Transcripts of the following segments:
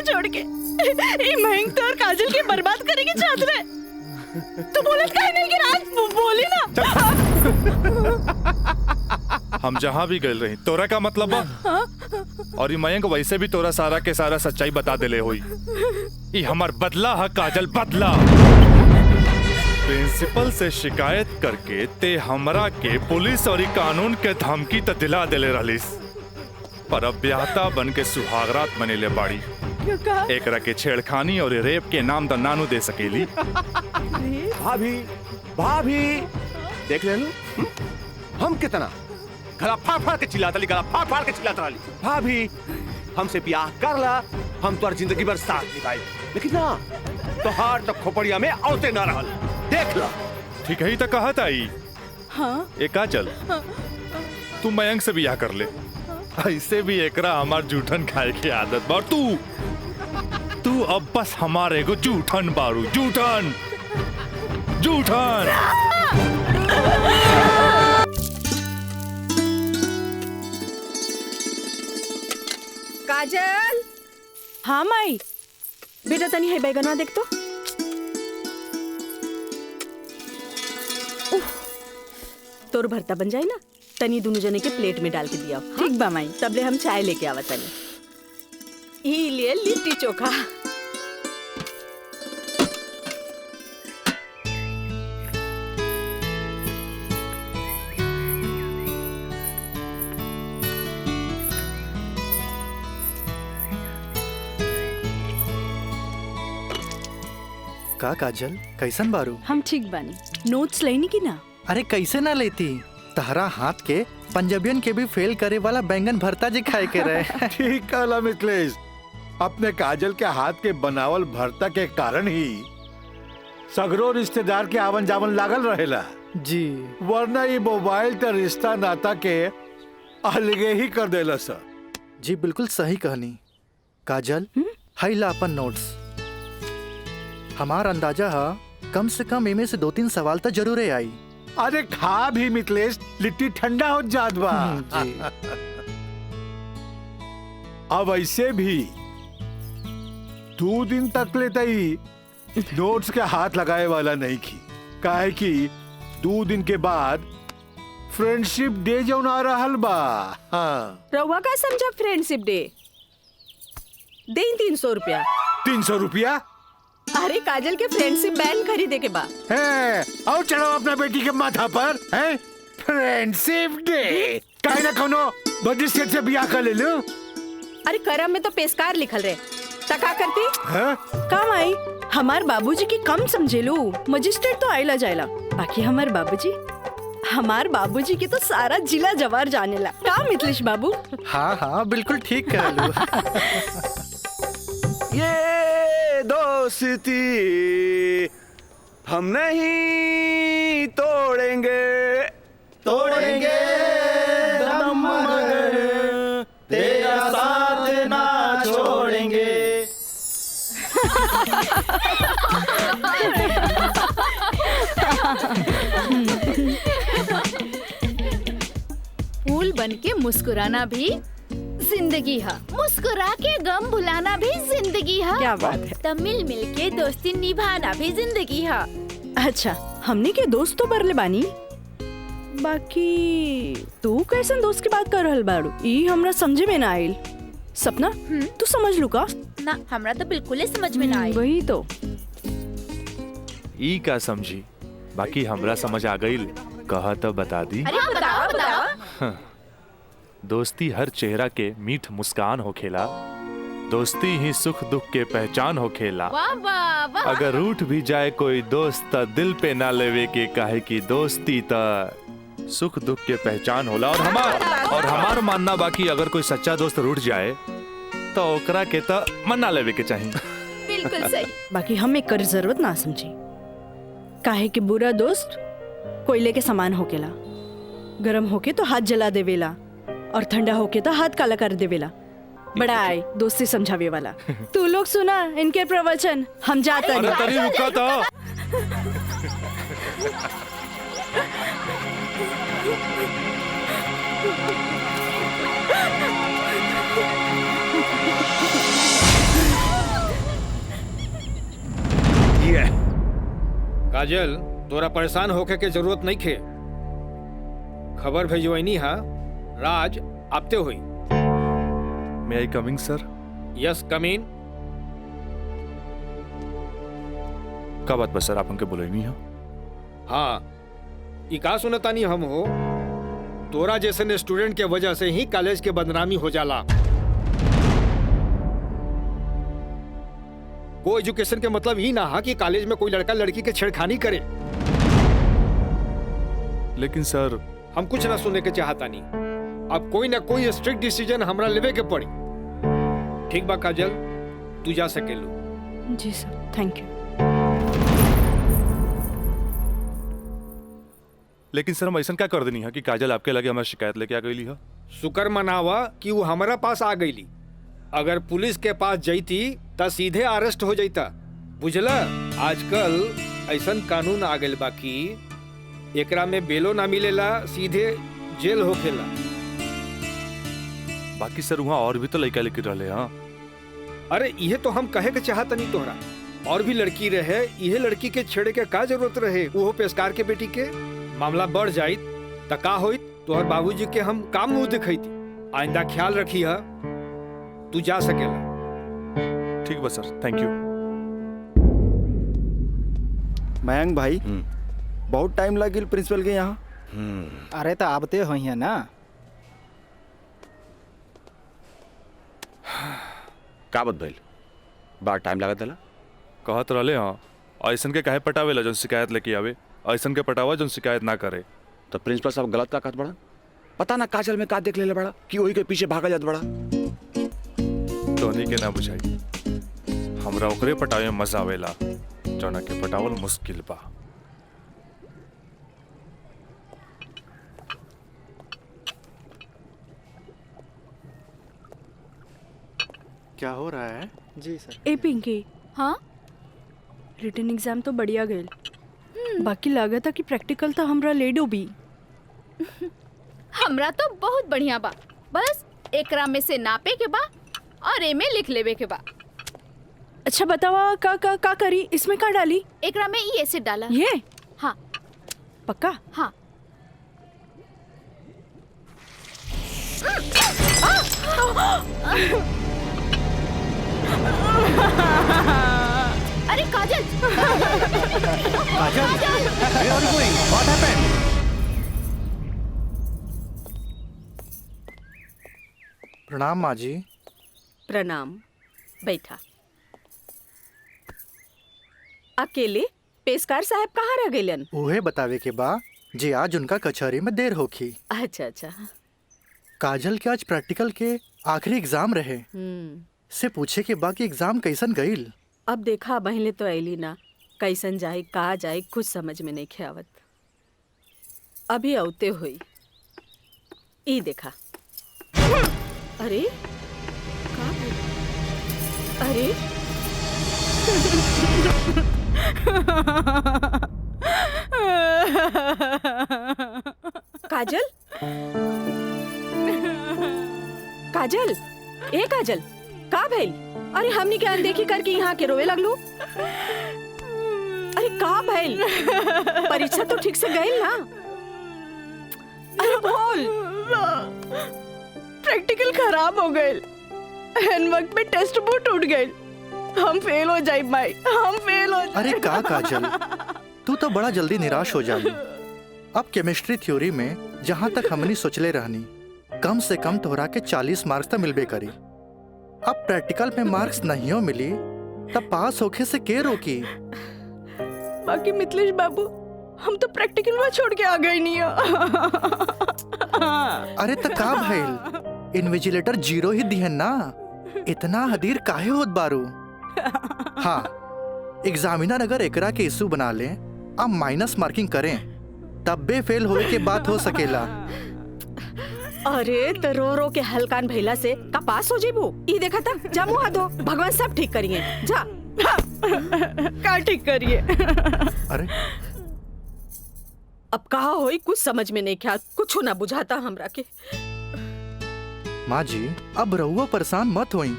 छोड़ के ये मयंक तो और काजल के बर्बाद करेंगे चाहत रहे। तू बोलत काहे नहीं कि रात बोली ना। हम जहाँ भी गए रही तोरा का मतलब बा? और ये मयंक वैसे भी तोरा सारा के सारा सच्चाई बता देले होई। ये हमार बदला है काजल, बदला। प्रिंसिपल से शिकायत करके ते हमरा के पुलिस और कानून के धमकी त दिला देले रहलिस, पर अब ब्याहता बन के सुहागरात मनेले बाड़ी। एकरा के छेड़खानी और रेप के नाम द नानू दे सकेली। भाभी भाभी देख ले लो, हम कितना गला फाड़ फाड़ के चिल्लाता ली, गला फाड़ फाड़ के चिल्लाता ली। भाभी हमसे ब्याह कर ला, हम तो जिंदगी भर साथ निभाए, लेकिन ना तोहार तो खोपड़िया में औते ना रहल। देख ला। ठीक है तो कहत आई। हाँ? ए काजल, तू मयंक से ब्याह कर ले। ऐसे भी एकरा हमार जूठन खाए की आदत बा। तू अब बस हमारे को जूठन बारू, जूठन जूठन। काजल। हाँ माई, बेटा तनी है बैगनवा देख तो। तोर भरता बन जाए ना, तनी दोनों जने के प्लेट में डाल के दिया। ठीक बा माई, तबले हम चाय लेके आवा तनी। ई लिए लिट्टी चोखा। का काजल, कैसन बारू? हम ठीक बानी। नोट्स लेनी की ना? अरे कैसे ना लेती, तहरा हाथ के पंजाबियन के भी फेल करे वाला बैंगन भरता जी खाए के रहे। ठीक कहला मिथिलेश, अपने काजल के हाथ के बनावल भरता के कारण ही सगरो रिश्तेदार के आवन जावन लागल रहेला जी, वरना ये मोबाइल तो रिश्ता नाता के अलगे ही कर देला सर। जी बिल्कुल सही कहनी। काजल, हाई ला अपन नोट्स। हमार अंदाजा है कम से कम इमे से 2-3 सवाल तो जरूर आई। अरे खा भी मिथिलेश, लिट्टी ठंडा हो जात बा। अब ऐसे भी 2 दिन तक लेता ही नोट्स के हाथ लगाए वाला नहीं की, काहे कि 2 दिन के बाद फ्रेंडशिप डे जो आ रहल बा। हाँ। रउआ का समझा फ्रेंडशिप डे? दे 300 रुपया। 300 रुपया? अरे काजल के फ्रेंडशिप बैंड खरीदे के बा। है, और चढ़ाओ अपना बेटी के माथा पर। है फ्रेंडशिप डे, काहे ना कोनो मजिस्ट्रेट से ब्याह कर ले लो। अरे करम में तो पेशकार लिखल रहे, तका करती है? काम आई। हमार बाबूजी की कम समझे लो, मजिस्ट्रेट तो आइला जाइला, बाकी हमार बाबूजी की तो सारा जिला जवार जानेला। का मिथिलेश बाबू? हाँ हाँ बिल्कुल ठीक कह लू। ये दोस्ती हम नहीं तोड़ेंगे, तोड़ेंगे दम मगर तेरा साथ ना छोड़ेंगे। फूल बनके मुस्कुराना भी जिंदगी है, मुस्कुरा के गम भुलाना भी जिंदगी है। क्या बात है। तब मिल मिल के दोस्ती निभाना भी जिंदगी है। अच्छा, हमने के दोस्त तो बरले बानी, बाकी तू कैसन दोस्त की बात कर रहल बाड़ू? ई हमरा समझे में ना आइल। सपना, तू समझ लू का? ना, हमरा तो बिल्कुल ही समझ में ना आई। वही तो। ई का समझी, बाकी हमरा समझ आ गईल। कहा तो बता दी। अरे बताओ बताओ। दोस्ती हर चेहरा के मीठ मुस्कान होखेला, दोस्ती ही सुख दुख के पहचान होखेला। वाह वाह वाह। अगर रूठ भी जाए कोई दोस्त त दिल पे ना लेवे के, काहे की दोस्ती त सुख दुख के पहचान होला। और हमार मानना बाकी अगर कोई सच्चा दोस्त रूठ जाए तो ओकरा के त मना लेवे के चाहिए। बिल्कुल सही। बाकी हम एक कर जरूरत ना समझी, काहे कि बुरा दोस्त कोयले के समान होकेला, गरम होके तो हाथ जला देवेला और ठंडा होके तो हाथ काला कर देवेला। बड़ा आए दोस्ती समझावे वाला। तू लोग सुना इनके प्रवचन, हम जाते हैं। अरे तरी रुका तो। काजल, तोरा परेशान होके के जरूरत नहीं खे। खबर भेजवैनी हा, राज आपते हुई। मे आई कमिंग सर? यस, कम इन। का बात बस सर, आप उनके बोले नहीं हो? हाँ, ई का सुनतानी हम हो, तोरा जैसे स्टूडेंट के वजह से ही कॉलेज के बदनामी हो जाला। को एजुकेशन के मतलब ही ना हा कि कॉलेज में कोई लड़का लड़की के छेड़खानी करे। लेकिन सर, हम कुछ ना सुनने के चाहता नहीं। अब कोई ना कोई स्ट्रिक्ट डिसीजन हमरा लेवे के पड़ी। ठीक बा काजल, तू जा सकेलू। जी सर, थैंक यू। लेकिन सर हम ऐसा क्या कर देनी है कि काजल आपके लगे हमारी शिकायत लेके आ गई है? शुक्र मनावा कि वो हमारा पास आ गईली। अगर पुलिस के पास जईती त सीधे अरेस्ट हो जाता। बुझला, आजकल ऐसन कानून आ गइल बा कि एकरा में बेलो ना मिलेला, सीधे जेल होखेला। बाकी सर वहाँ और भी तो लड़का लेके रहे। हाँ, अरे इहे तो हम कहे के चाहत नहीं तोहरा। और भी लड़की रहे, इहे लड़की के छेड़े के का जरूरत रहे? वो पेशकार के बेटी के मामला बढ़ जाइत त का होइत? तोहर बाबूजी के हम काम मुंह दिखैती। आइंदा ख्याल रखी है, तू जा सकेला। ठीक बा सर, थैंक यू। मयंक भाई, बहुत टाइम लगिल प्रिंसिपल के यहाँ। अरे तो आबते हो है ना। का बात भइल? बड़ा टाइम लागत है। कहत रहे हाँ, ऐसन के काहे पटावेला जौन शिकायत लेके आवे, ऐसन के पटावा जौन शिकायत ना करे। तो प्रिंसिपल साहब गलत का कहत बड़ा? पता ना काजल में का देख ले बड़ा कि वही के पीछे भागा जात बड़ा। तोहनी के ना बुझाई, हमरा ओकरे पटावे में मजा आवेला जौना के पटावल मुश्किल बा। क्या हो रहा है? जी सर। ए पिंकी, हाँ, रिटन एग्जाम तो बढ़िया गए, बाकी लागत है कि प्रैक्टिकल तो हमरा ले डूबी। हमरा तो बहुत बढ़िया बा। बस एकरा में से नापे के बा और एमे लिख लेवे के बा। अच्छा बतावा, का करी? इसमें का डाली? एकरा में ई एसिड डाला। ये? हाँ पक्का? हाँ। अरे काजल! काजल, where are you going? What happened? प्रणाम माँ जी। प्रणाम, बैठा। अकेले पेशकार साहब कहाँ रह गइलन? उहे बतावे के बा जे आज उनका कचहरी में देर होखी। अच्छा अच्छा। काजल के आज प्रैक्टिकल के आखिरी एग्जाम रहे, से पूछे के बा कि एग्जाम कैसन गईल। अब देखा, बहले तो ऐली ना, कैसन जाए कहा जाए कुछ समझ में नहीं आवत। अभी औते हुई ई देखा। अरे का है? अरे काजल, काजल, ए काजल, का भइल? अरे हमनी के अनदेखी करके यहाँ के रोवे लगलू। अरे का भइल? परीक्षा तो ठीक से गई ना? अरे बोल। प्रैक्टिकल खराब हो गए, एन वक्त में टेस्ट बुक टूट गए। हम फेल हो जाए भाई, हम फेल हो जाए। अरे का काजल, तू तो बड़ा जल्दी निराश हो जाली। अब केमिस्ट्री थ्योरी में जहाँ तक हमनी सोचले रहनी, कम से कम तोहरा के 40 मार्क्स तो मिलबे करी। अब प्रैक्टिकल में मार्क्स नहीं हो मिली तब पास होके से के रोकी? बाकी मिथिलेश बाबू, हम तो प्रैक्टिकल में छोड़ के आ गए नहीं। अरे तो का भइल? इन्विजिलेटर 0 ही दिहन ना, इतना हदीर काहे होत बारू? हाँ, एग्जामिनर अगर एकरा के इशू बना ले, अब माइनस मार्किंग करें, तब बे फेल होए के बात हो सकेला। अरे तो रो रो के हलकान भैला से का पास हो जेबू? ई देखा था, जा मुँह हाथ धो, भगवान सब ठीक करिए। जा। का ठीक करिए? अरे अब कहा होई कुछ समझ में नहीं क्या, कुछ ना बुझाता हमरा के। माँ जी, अब रहुआ परेशान मत होई,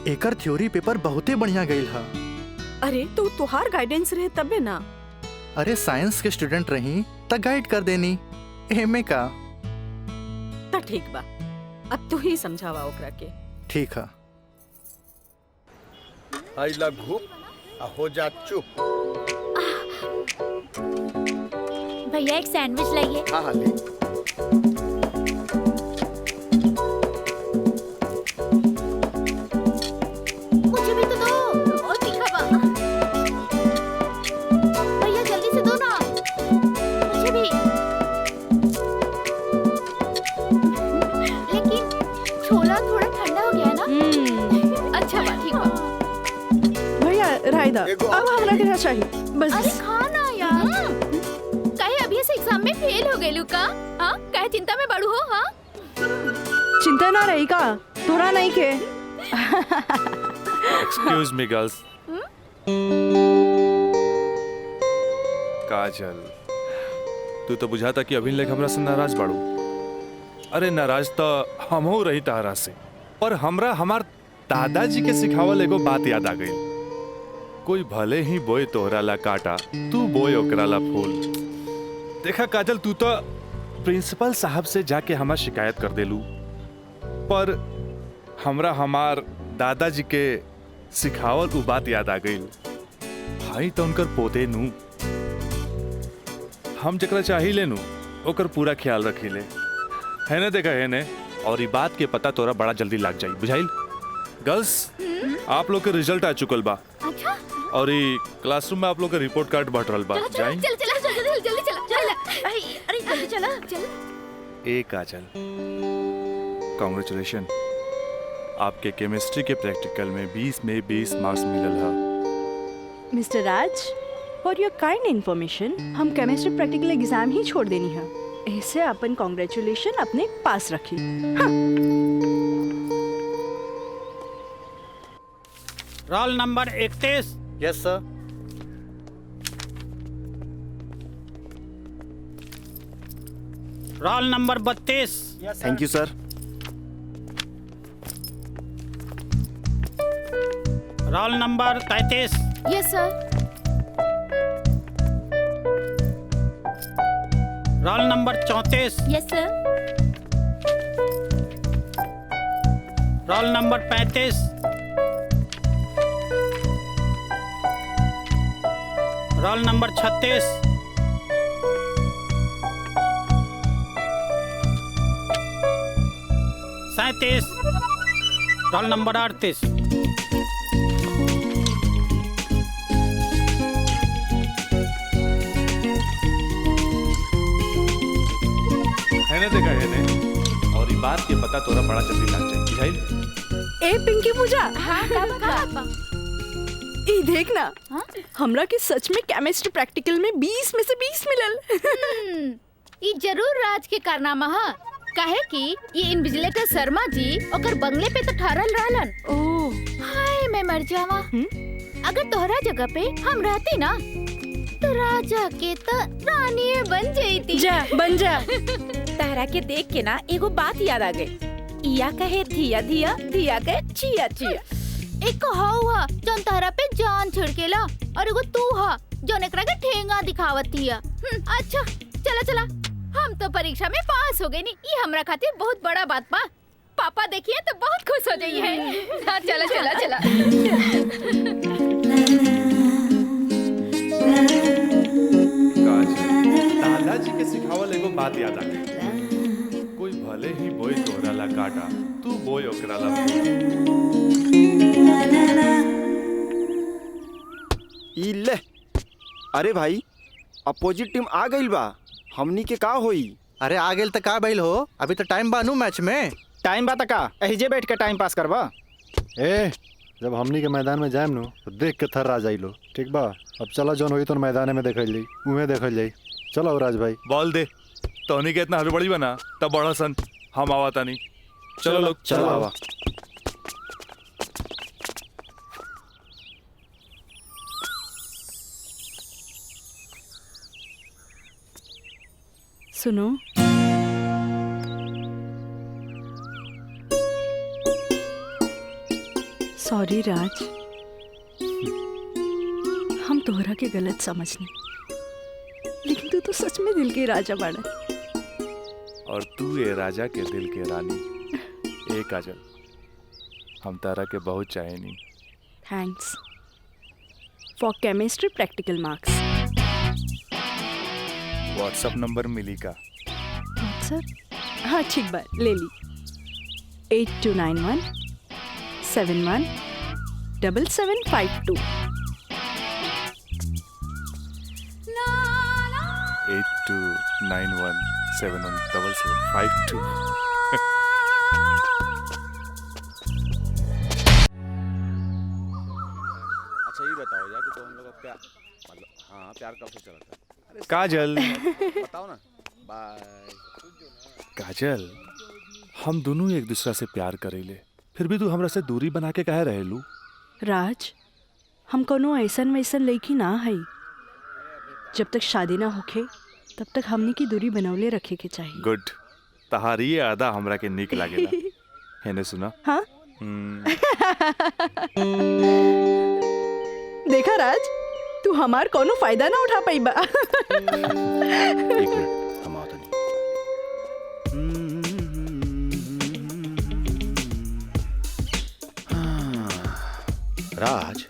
एकर थ्योरी पेपर बहुते बढ़िया गईल हा। अरे तो तुहार गाइडेंस रहे तबे ना। अरे साइंस के स्टूडेंट रही त गाइड कर देनी, एमे का। तो ठीक बा, अब तू ही समझावा ओकरा के। ठीक है। आई लघु हो जा चुप। भैया एक सैंडविच लाइए। हाँ हाँ ले। मुझे भी तो दो, और तीखा बा। भैया जल्दी से दो ना, मुझे भी। लेकिन छोला थोड़ा ठंडा हो गया है ना? अच्छा बा, ठीक बा। भैया रायदा अब हमरा के चाहिए बस। अरे खाना यार, कहे अभी से एग्जाम में फेल हो गए लुका। हाँ कहे चिंता में बड़ू हो। हाँ चिंता ना रही का, थोड़ा नहीं के। Excuse me girls. काजल, तू तो बुझाता कि अभी लेक हमरा से नाराज बाड़ू। अरे नाराज तो हमहू रही तारा से, पर हमरा हमार दादाजी के सिखावल एगो बात याद आ गई। कोई भले ही बोए तोहरा ला काटा, तू बोए ओकरा ला फूल। देखा काजल, तू तो प्रिंसिपल साहब से जाके हमार शिकायत कर देलू, पर हमरा हमार दादाजी के सिखावल उ बात याद आ गई। भाई तो उनकर पोते नू, हम जकरा चाही लेनू ओकर पूरा ख्याल रखी ले, है ना? देखा है ने, और ये बात के पता तोरा बड़ा जल्दी लग जाई, बुझाइल? गर्ल्स, आप लोग के रिजल्ट आ चुकल बा। अच्छा। और ये क्लासरूम में आप लोग का रिपोर्ट कार्ड बट रहल बा। जाई जल्दी चला। अरे जल्दी चला चल। ए काजल, कांग्रेचुलेशन, आपके केमिस्ट्री के प्रैक्टिकल में 20 में 20 मार्क्स मिलल है। Mister Raj, for your kind information, हम केमिस्ट्री प्रैक्टिकल एग्जाम ही छोड़ देनी है। ऐसे अपन कांग्रेचुलेशन अपने पास रखी। हाँ। Roll number 31। Yes sir. Roll number 32। Thank you sir. Roll number 33। Yes sir. Roll number 34। Yes sir. Roll number 35। Roll number 36। Roll number 38। है ना? देखा है ने, और ये बात के पता तोरा बड़ा जल्दी लग जाई, बुझाइल? ए पिंकी पूजा, हाँ का ई देखना, हमरा के सच में केमिस्ट्री प्रैक्टिकल में 20 में से 20 मिलल। ये जरूर राज के कारनामा है। कहे कि ये इन्विजिलेटर शर्मा जी ओकर बंगले पे तो ठहरल रहलन। ओह हाय मैं मर जावा। अगर तोहरा जगह पे हम रहती ना, तो राजा के तो रानी बन जाती। जा बन जा। तारा के देख के ना एगो बात याद आ गई। इया कहे धिया धिया, धिया कहे चिया चिया। एक हुआ जौन तहरा पे जान छिड़केला, और एगो तू हा जौन एकरा के ठेंगा दिखावत हिया। अच्छा चला चला, हम तो परीक्षा में पास हो गए नी, ये हमरा खातिर बहुत बड़ा बात बा। पापा देखिए तो बहुत खुश हो जाइए। हाँ चला चला चला। दादाजी के सिखावल एगो बात याद आ गई। कोई भले ही बोए तोहरा ला काटा, तू बोए ओकरा ला फूल। ई ले। अरे भाई, अपोजिट टीम आ गई बा, हमनी के का होई? अरे आ गेल त का भइल हो? अभी तो टाइम बानू मैच में। टाइम बा त का एहिजे बैठ के टाइम पास करबा? ए, जब हमनी के मैदान में जाएम नु तो देख के थर्रा जाइलो, ठीक बा? अब चलो जौन होई तो मैदान में देखल जाई, उहे देखल जाई। चलो राज भाई। बॉल दे। तोहनी के इतना हड़बड़ी बना तब बड़ा सन, हम आवाता नहीं। चलो लोग, चलो आवा। सुनो, सॉरी राज, हम तोहरा के गलत समझनी। तू तो सच में दिल के राजा बाड़ा। और तू ये राजा के दिल के रानी। ए काजल, हम तारा के बहुत चाहेनी। Thanks for chemistry practical marks. WhatsApp number मिली का? व्हाट्सएप? हाँ ठीक बा, ले ली। 8291 71 7752। 8291717752। अच्छा ये बताओ यार कि तो हम लोग का प्यार मतलब हाँ प्यार कब से चला था? काजल बताओ ना। बाय। काजल, हम दोनों एक दूसरा से प्यार करेले, फिर भी तू हमरा से दूरी बना के काहे रहेलू? राज, हम कोनो ऐसन वैसन लड़की ना है। जब तक शादी ना होखे तब तक हमनी की दूरी बनौले रखे के चाहिए। गुड, तहारी ये आदा हमरा के निक लागेला। हेने सुना? हाँ? देखा राज, तू हमार कोनो फायदा ना उठा पाई बा। एक मिनट हम आओ तनी। राज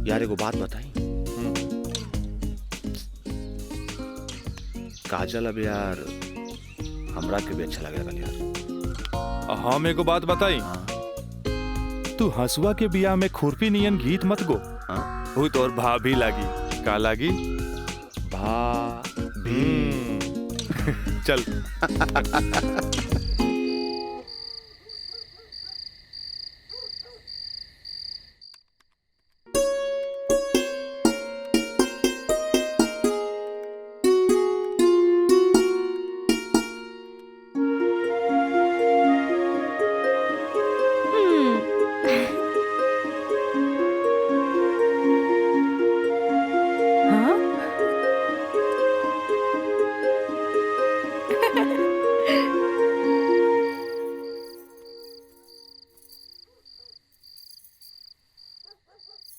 यार एगो बात बताई। काजल अब यार हमरा के भी अच्छा लगे यार। हम एगो बात बताई। तू हंसुआ के बिया में खुरपी नियन गीत मत गो। वो तो और भाभी लागी। का लागी? भाभी। चल।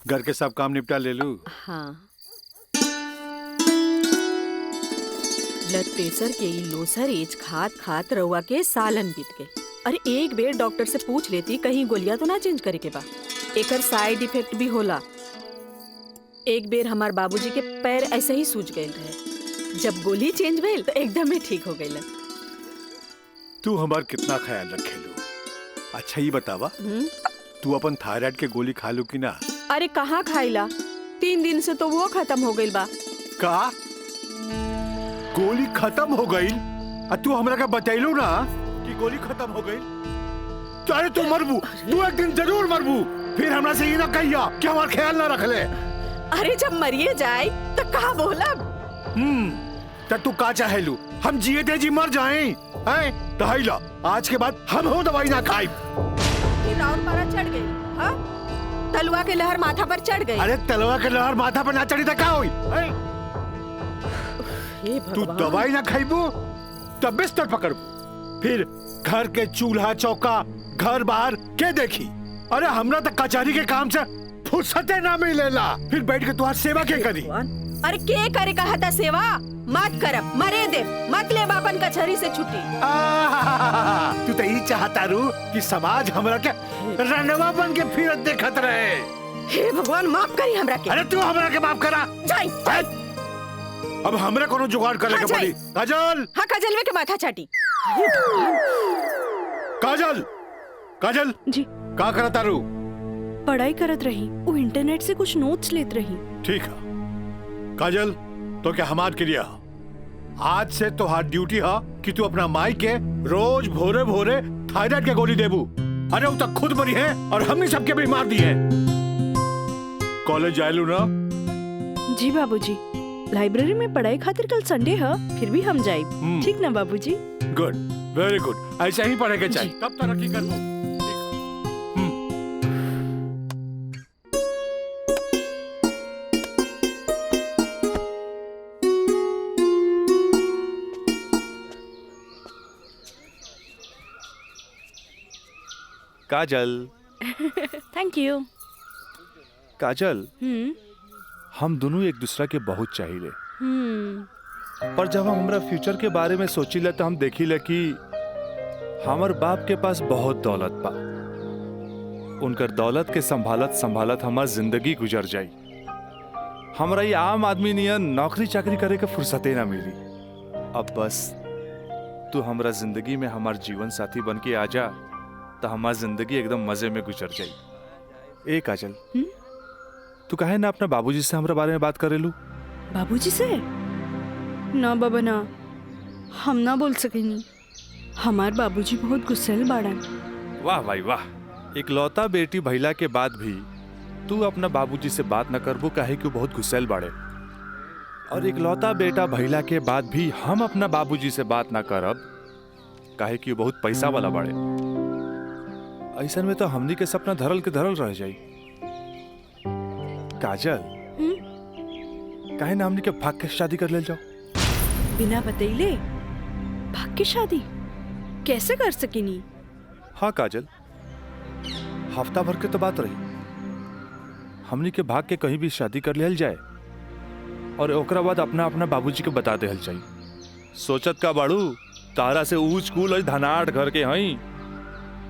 घर के सब काम निपटा ले लू? हाँ। ब्लड प्रेशर के ई लोसर एज खात खात रउआ के सालन बीत गए। अरे एक बेर डॉक्टर से पूछ लेती कहीं गोलियां तो ना चेंज करे के बा। एकर साइड इफेक्ट भी होला। एक बेर हमार बाबूजी के पैर ऐसे ही सूज गए रहे, जब गोली चेंज भइल तो एकदम ही ठीक हो गइल। तू हमार कितना ख्याल रखेलू? अच्छा ये बतावा, तू अपन थायराइड के गोली खा लू कि ना? अरे कहाँ खाइला, 3 दिन से तो वो खत्म हो गइल बा। का गोली खत्म हो गई? तू हमरा का बतैलू ना कि गोली खत्म हो गई? अरे तू मरबू, तू एक दिन जरूर मरबू। फिर हमरा से ये ना कहिया कि हमार ख्याल ना रख ले। अरे जब मरिए जाए तो कहा बोलब? तू का चाहेलू हम जिए थे जी मर जाएं? हैं? दहाइला आज के बाद हम हो दवाई ना खाई। राउर पारा चढ़ गई। हाँ? तलवा के लहर माथा पर चढ़ गई। अरे तलवा के लहर माथा पर ना चढ़ी तो क्या हुई? तू दवाई ना खाइबू तब बिस्तर पकड़बू, फिर घर के चूल्हा चौका घर बाहर के देखी? अरे हमरा तक कचहरी के काम से फुर्सते ना मिलेला, फिर बैठ के तुम्हारी सेवा के करी? अरे के करे कहा था सेवा? मत करब, मरे दे, मत ले बापन कचहरी से छुट्टी। तू तो यही चाहता रू कि समाज हमरा के रनवा बन के फिरत देखत रहे। हे भगवान माफ करी हमरा के। अरे तू हमरा के माफ करा। जाई। अब हमरा कोनो जुगाड़ करे के पड़ी। काजल। हाँ काजलवे के माथा चाटी। काजल, काजल जी का करता रू? पढ़ाई करत रही, वो इंटरनेट से कुछ नोट्स लेत रही। ठीक है काजल, तो क्या हमार के लिए आज से तो हाथ ड्यूटी है कि तू अपना माई के रोज भोरे भोरे थायराइड के गोली देबू। अरे वो तक खुद मरी है और हमने सबके भी मार दी है। कॉलेज जायलू ना? जी बाबूजी, लाइब्रेरी में पढ़ाई खातिर कल संडे है, फिर भी हम जाए। ठीक ना बाबूजी? गुड, वेरी गुड, ऐसा ही पढ़े के चाहिए, तब तरक्की करबो। काजल। Thank you. काजल, हम दोनों एक दूसरा के बहुत चाहिए। हम्म। पर जब हम हमरा फ्यूचर के बारे में सोचिले तो हम देखिले कि हमार बाप के पास बहुत दौलत बा। उनकर दौलत के संभालत संभालत हमार जिंदगी गुजर जाई। हमरा ये आम आदमी नियन नौकरी चाकरी करे के फुर्सते ना मिली। अब बस तू हमरा जिंदगी में हमार जीवन साथी बन के आ जा तो हमार जिंदगी एकदम मजे में गुजर जाई। ए काजल, तू काहे ना अपना बाबूजी से हमरा बारे में बात करेलू? बाबूजी से? ना बाबा ना, हम ना बोल सकेनी। हमार बाबूजी बहुत गुस्सेल बाड़न। वाह भाई वाह, इकलौता बेटी भैला के बाद भी तू अपना बाबूजी से बात न करबू काहे कि वो बहुत गुस्सेल बाड़े। और इकलौता बेटा भैला के बाद भी हम अपना बाबूजी से बात ना करब काहे कि वो बहुत पैसा वाला बाड़े। ऐसा में तो हमनी के सपना धरल के धरल रह जाई। काजल, काहे ना हमनी के भाग के शादी कर ले जाओ? बिना बतैले भाग के शादी कैसे कर सकेनी? हाँ काजल, हफ्ता भर के तो बात रही। हमनी के भाग के कहीं भी शादी कर लेल जाए और ओकरा बाद अपना अपना बाबूजी के बता देहल चाहिए। सोचत का बाड़ू तारा से ऊंच कूल और धनाट घर के हई।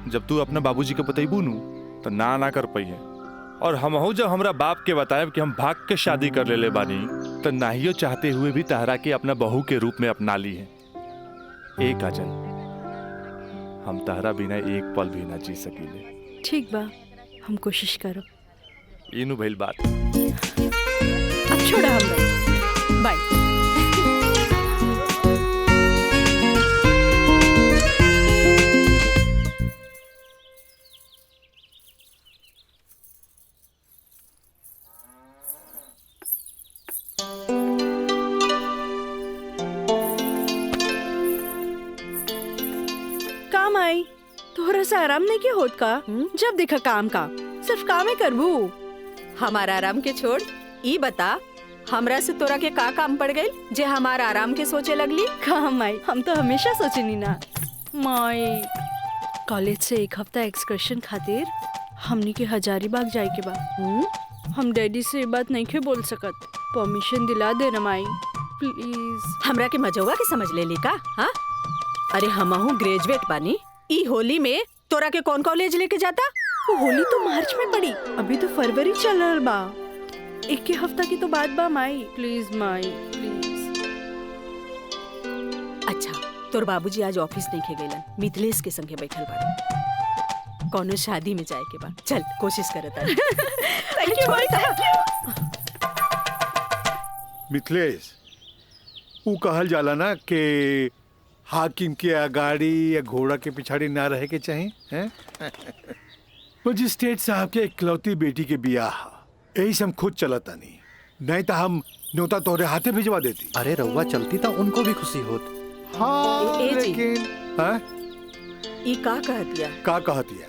जब तू अपना बाबूजी के बतैबू नु तो ना कर पाई है। और हमहू जब हमरा बाप के बताएब कि हम भाग के शादी कर ले बानी तो नाहियो चाहते हुए भी तारा के अपना बहू के रूप में अपना ली है। ए काजल, हम तारा बिना एक पल भी ना जी सकीले। ठीक बा, हम कोशिश करो। इनु भइल बात। अब छोड़ा हम बाय। काम आई थोड़ा सा आराम नहीं किया होत का? जब देखा काम का सिर्फ काम ही करबू। हमारा आराम के छोड़, ई बता हमरा से तोरा के का काम पड़ गई जे हमारा आराम के सोचे लगली? काम आई, हम तो हमेशा सोचनी ना माई। कॉलेज से एक हफ्ता एक्सकर्शन खातिर हमनी के हजारीबाग जाए के बा। हम डैडी से ये बात नहीं के बोल सकत। परमिशन दिला दे ना माई प्लीज। हमरा के मजौवा के समझ ले ली का? हाँ, अरे हमहू ग्रेजुएट बानी। ई होली में तोरा के कौन कॉलेज लेके जाता? वो होली तो मार्च में पड़ी, अभी तो फरवरी चल रहा बा। एक के हफ्ता की तो बात बा माई, प्लीज माई प्लीज। अच्छा, तोर बाबूजी आज ऑफिस नहीं खे गइलन, मिथिलेश के संगे बैठल बाड़े। कौनो शादी में जाए के बा, चल कोशिश करत हन। Thank you Mai, thank you. Mithilesh, वो कहल जाला ना कि हाकिम के गाड़ी या घोड़ा के पिछाड़ी ना रहे के चाहिए हैं? मजिस्ट्रेट साहब के इकलौती बेटी के बियाह, यही से हम खुद चलता नहीं तो हम न्योता तोरे हाथे भिजवा देती। अरे रउआ चलती तो उनको भी खुशी होत। हाँ, ए जी। लेकिन हाँ? ई का कहतिया? का कहतिया?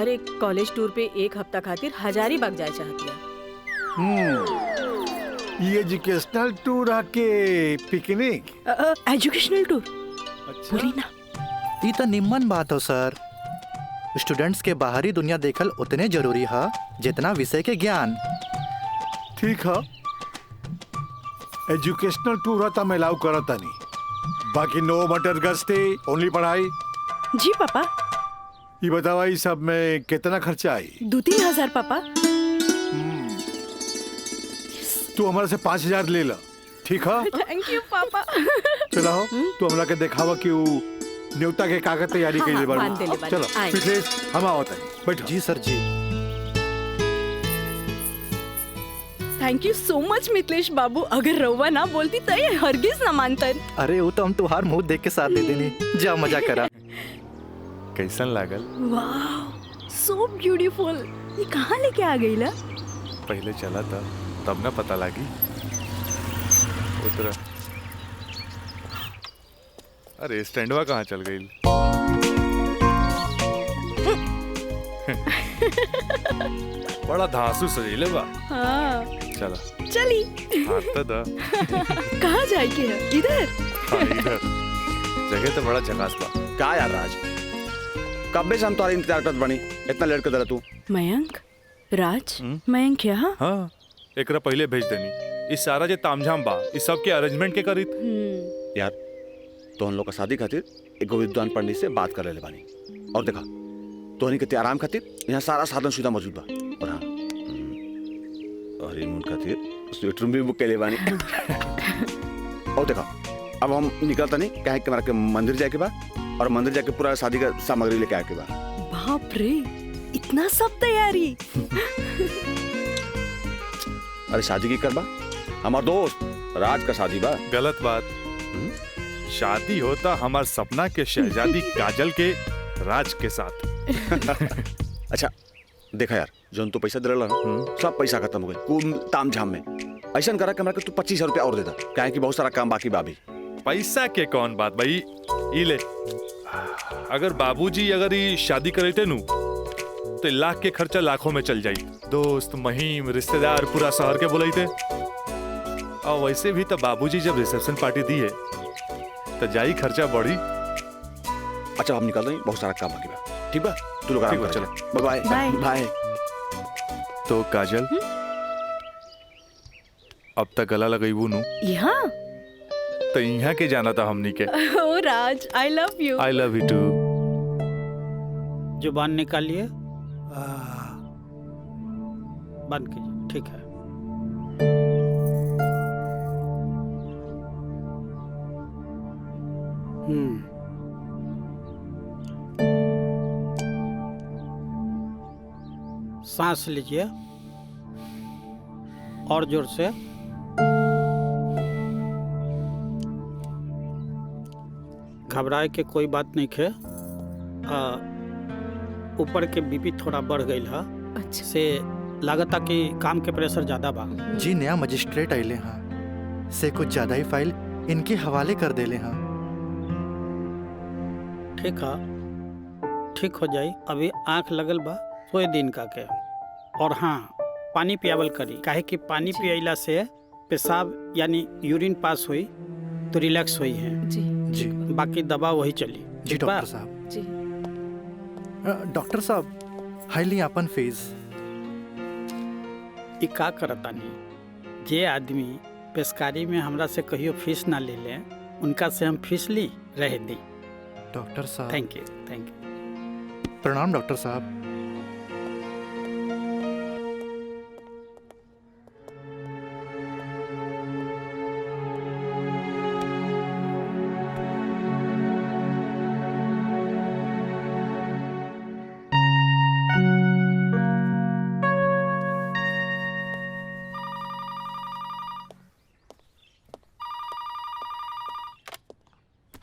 अरे कॉलेज टूर पे एक हफ्ता खातिर हजारीबाग जाए चाहतिया। ये एजुकेशनल टूर आके पिकनिक? एजुकेशनल टूर बोली ना। ये तो निम्मन बात हो सर। स्टूडेंट्स के बाहरी दुनिया देखल उतने जरूरी है जितना विषय के ज्ञान। ठीक है, एजुकेशनल टूर है तो मैं अलाउ करता नहीं, बाकी नो मटर गस्ती, ओनली पढ़ाई। जी पापा। ये बतावा इस सब में कितना खर्चा आई? 2-3 हजार पापा। तू हमारे से 5,000 ले ला, ठीक है? थैंक यू पापा। चलो तू हमरा के दिखावा कि वो न्योता के कागज तैयारी के लिए बांध देले बानी। चलो आए। मिथिलेश, हम आवत हैं, बैठो। जी सर जी। Thank you so much Mithilesh बाबू। अगर रउआ ना बोलती तो ये हरगिज ना मानतन। अरे वो तो हम तुहार मुंह देख के साथ दे देनी। जा मजा करा। कैसन लागल? वाह, सो ब्यूटीफुल। ये कहाँ लेके आ गई ला? पहले चला था तब ना पता लगी। उतरा। अरे स्टैंडवा कहाँ चल गई? बड़ा धांसू सजीले बा। हाँ चला चली। हाथ तो दा। कहाँ जाए के है? इधर। हाँ, इधर जगह तो बड़ा झकास बा। क्या यार राज, कब से हम तुम्हारा इंतजार करत बनी, इतना लेट कर दे तू? मयंक, राज, मयंक यहाँ? हाँ, एकरा पहले भेज देनी। इस सारा जे तामझाम बा इस सब के अरेंजमेंट के करी यार तो हम लोग का शादी खातिर एगो विद्वान पंडित से बात कर ले बानी और देखा तोहनी के आराम खातिर यहाँ सारा साधन सुविधा मौजूद बा। और हाँ हनीमून खातिर स्वीट रूम भी बुक कर ले बानी। और देखा अब हम निकलता नहीं कहे कि हमारा के मंदिर जाके बा और मंदिर जाके पूरा शादी का सामग्री लेके आके बा। बाप रे इतना सब तैयारी। अरे शादी की करबा हमार दोस्त राज का शादी बा। गलत बात। शादी होता हमार सपना के शहजादी काजल के राज के साथ। अच्छा देखा यार जो तू पैसा दिला ना सब पैसा खत्म हो गए कुल तामझाम में। ऐसा करा कि हमरा के तू 25,000 रुपया और दे दा काहे कि बहुत सारा काम बाकी बा अभी। पैसा के कौन बात भाई ई ले। अगर बाबूजी अगर ये शादी करते नु तो लाख के खर्चा लाखों में चल जाई। दोस्त महिम रिश्तेदार पूरा शहर के बुलाईते। और वैसे भी तो बाबूजी जब रिसेप्शन पार्टी दी है तो जाई खर्चा बढ़ी। अच्छा हम निकल रहे हैं बहुत सारा काम बाकी बा। ठीक बा तू लोग आराम कर। चलो बाय बाय बाय। तो काजल अब तक गला लगाई नु यहाँ तो यहाँ के जाना था हमनी के। ओ Raj I love you. I love you too. जुबान निकालिए बंद कीजिए। ठीक है सांस लीजिए और जोर से। घबराए के कोई बात नहीं खे। ऊपर के बीपी थोड़ा बढ़ गई है। अच्छा से लागता कि काम के प्रेशर ज्यादा बा। जी नया मजिस्ट्रेट आइले हाँ से कुछ ज्यादा ही फाइल इनके हवाले कर देले हाँ। ठीक है ठीक हो जाई। अभी आंख लगल बा सोए दिन का के। और हाँ पानी पियावल करी काहे कि पानी पियला से पेशाब यानी यूरिन पास हुई तो रिलैक्स हुई है। जी जी बाकी दवा वही चली। जी डॉक्टर साहब। जी डॉक्टर साहब हाईली अपन फीस। ई का करतानी जे आदमी पेशकारी में हमरा से कहियो फीस ना ले ले उनका से हम फीस ली रह दी। डॉक्टर साहब थैंक यू। प्रणाम डॉक्टर साहब।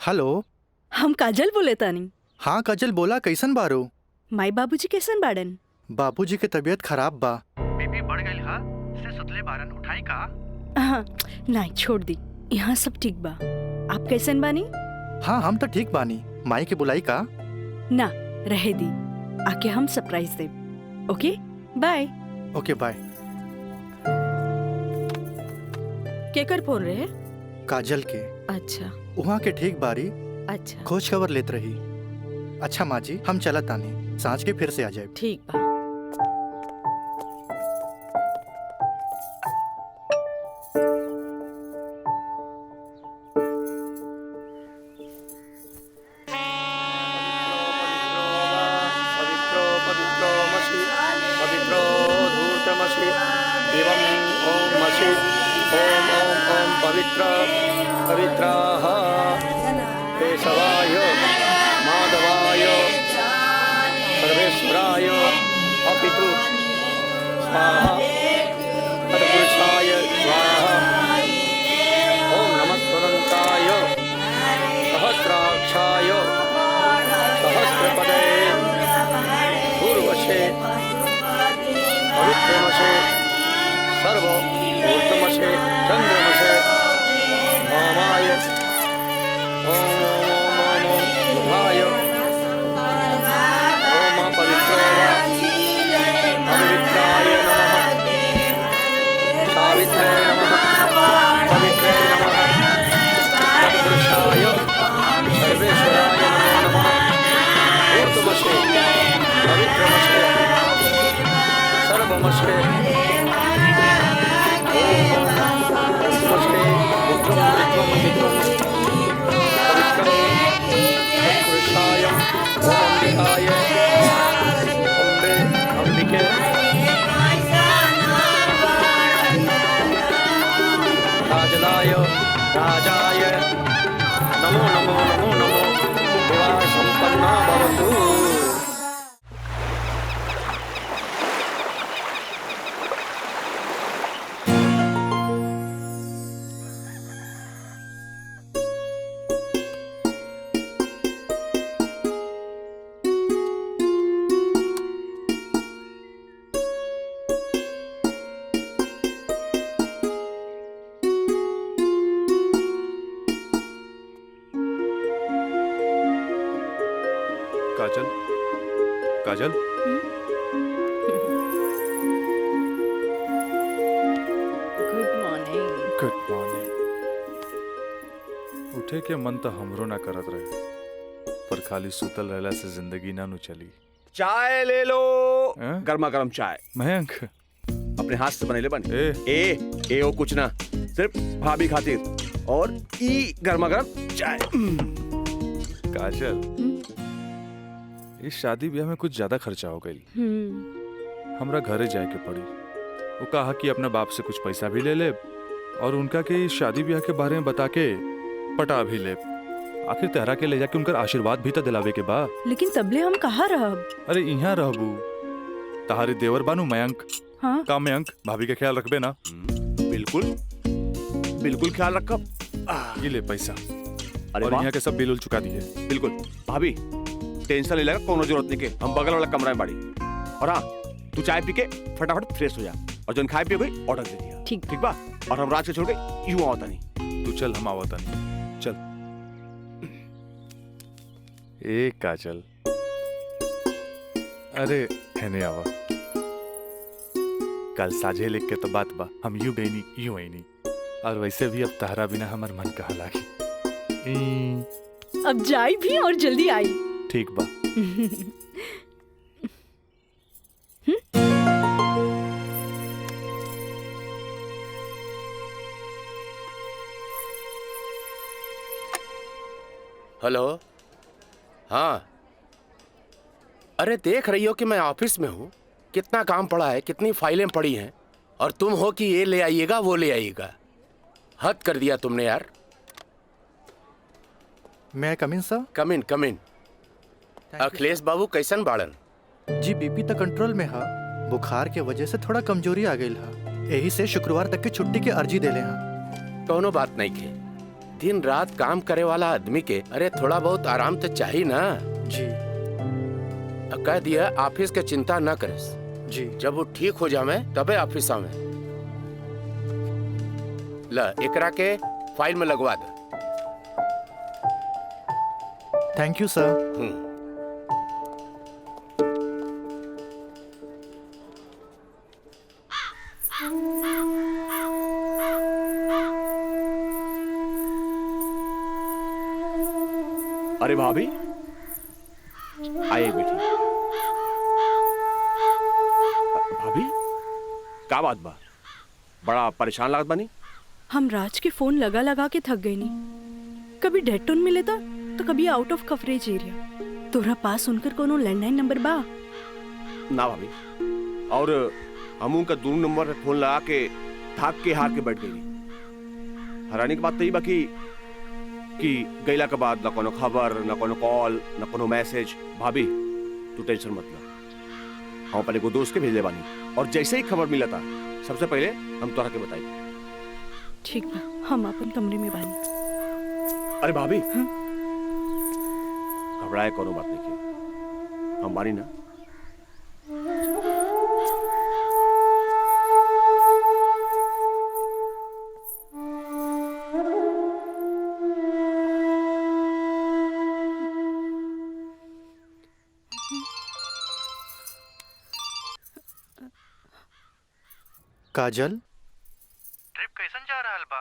हेलो हम काजल बोले तानी। हाँ काजल बोला कैसन बारो। माई बाबूजी कैसन बाड़न। बाबूजी के तबीयत खराब बा। बीपी बढ़ गई हा से सुतले बारन उठाई का। हाँ नहीं छोड़ दी यहाँ सब ठीक बा। आप कैसन बानी। हाँ हम तो ठीक बानी। माई के बुलाई का ना रहे दी आके हम सरप्राइज दे। Okay bye. Okay bye. केकर फोन रहे। काजल के। अच्छा वहाँ के ठीक बारी अच्छा खोज खबर लेत रही। अच्छा माँ जी हम चलत आनी सांझ के फिर से आ जाए। ठीक बा। पवित्राः केशवाय माधवाय सर्वेश्वराय अपितु स्वाहा तत्पुरुषाय स्वाहा। ओम नमः स्वदन्ताय सहस्राक्षाय सहस्रपदे पूर्वशे पवित्रमशे सर्वभूतमशे चन्द्रमशे ओमाय ओम ओम ओम ओम शुभाय ओम पवित्रो वा पवित्राय नमः सावित्रे नमः पवित्रे नमः तत्पुरुषाय सर्वेश्वराय नमो नमः। ऊर्ध्वमशे पवित्रमशे सर्वमशे राजाय नमो नमो नमो नमो देवा संपन्ना भवतु। काजल, काजल, गुड मॉर्निंग। Good morning. उठे के मन तो हमरो ना करत रहे, पर खाली सुतल रहला से जिंदगी ना नु चली। चाय ले लो, हैं? गर्मा गर्म चाय मयंक, अपने हाथ से बनेले बन। ए ए ओ कुछ ना, सिर्फ भाभी खातिर और ई गर्मा गर्म चाय। काजल, इस शादी ब्याह में कुछ ज्यादा खर्चा हो गई। हमरा घरे जाए के पड़ी। वो कहा कि अपने बाप से कुछ पैसा भी ले ले और उनका के इस शादी ब्याह के बारे में बता के पटा भी ले। आखिर तेहरा के ले जाके उनका आशीर्वाद भी तो दिलावे के बा। लेकिन तबले हम कहाँ रहब? अरे यहाँ रहबू, तहारी देवर बानू मयंक। हाँ? का मयंक, भाभी के ख्याल रखबे ना? बिल्कुल बिल्कुल ख्याल रखब। ये ले पैसा। अरे और वाह। यहाँ के सब बिल उल चुका दिए। बिल्कुल भाभी, टेंशन ले लेगा, कोनो जरूरत नहीं के, हम बगल वाला कमरा में बाड़ी। और हाँ, तू चाय पी के फटाफट फ्रेश हो जा और जो खाए पिए गई ऑर्डर दे दिया। ठीक ठीक बा। और हम रात के छोड़ के यूं आवता नहीं। तू चल, हम आवता नहीं। चल। ए काजल, अरे हेने आवा। कल साझे लिख के तो बात बा, हम यूं गई नहीं यूं आई नहीं। और वैसे भी अब तहरा बिना हमार मन कहा लागी। अब जाई भी और जल्दी आई। ठीक बा। हेलो, हाँ। अरे देख रही हो कि मैं ऑफिस में हूँ, कितना काम पड़ा है, कितनी फाइलें पड़ी हैं, और तुम हो कि ये ले आइएगा वो ले आइएगा। हद कर दिया तुमने यार। मैं कम इन सर? कम इन। अखिलेश बाबू कैसन बाड़न? जी बीपी तो कंट्रोल में है, बुखार के वजह से थोड़ा कमजोरी आ गई है। यही से शुक्रवार तक की छुट्टी की अर्जी दे ले हैं। कोनो बात नहीं के, दिन रात काम करे वाला आदमी के अरे थोड़ा बहुत आराम तो चाहिए ना। जी कह दिया ऑफिस के चिंता न करे जी। जब वो ठीक हो जावे तबे ऑफिस आवे। ला एकरा के फाइल में लगवा दे। थैंक यू सर। अरे भाभी, आइए बेटी। भाभी, क्या बात बा? बड़ा परेशान लागत बानी। हम राज के फोन लगा लगा के थक गए नहीं। कभी डेड टोन मिले था तो कभी आउट ऑफ कवरेज एरिया। तोरा पास उनकर कोनो लैंडलाइन नंबर बा? ना भाभी, और हम उनका दोनों नंबर पे फोन लगा के थक के हार के बैठ गई। हैरानी की बात तो ये बाकी कि गैला के बाद ना कोनो खबर, ना कोनो कॉल, ना कोनो मैसेज। भाभी तू टेंशन मत ले, हम अपने को दोस्त के भेजले बानी और जैसे ही खबर मिला था सबसे पहले हम तोरा के बताई। ठीक बा, हम अपन कमरे में बानी। अरे भाभी, घबराए कोनो बात नहीं की, हम बानी ना। काजल, ट्रिप कैसन जा रहल बा?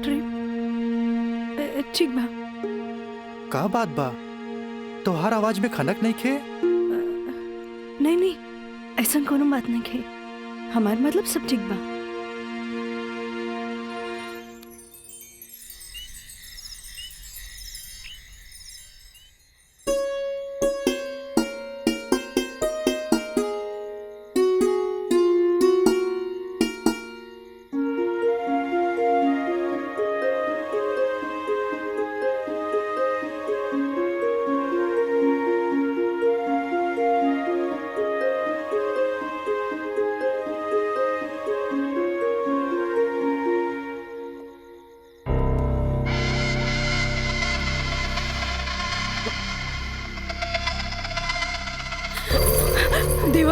ट्रिप ठीक बा। का बात बा? तोहार आवाज में खनक नहीं खे? नहीं, ऐसा कोनो बात नहीं खे। हमार मतलब सब ठीक बा।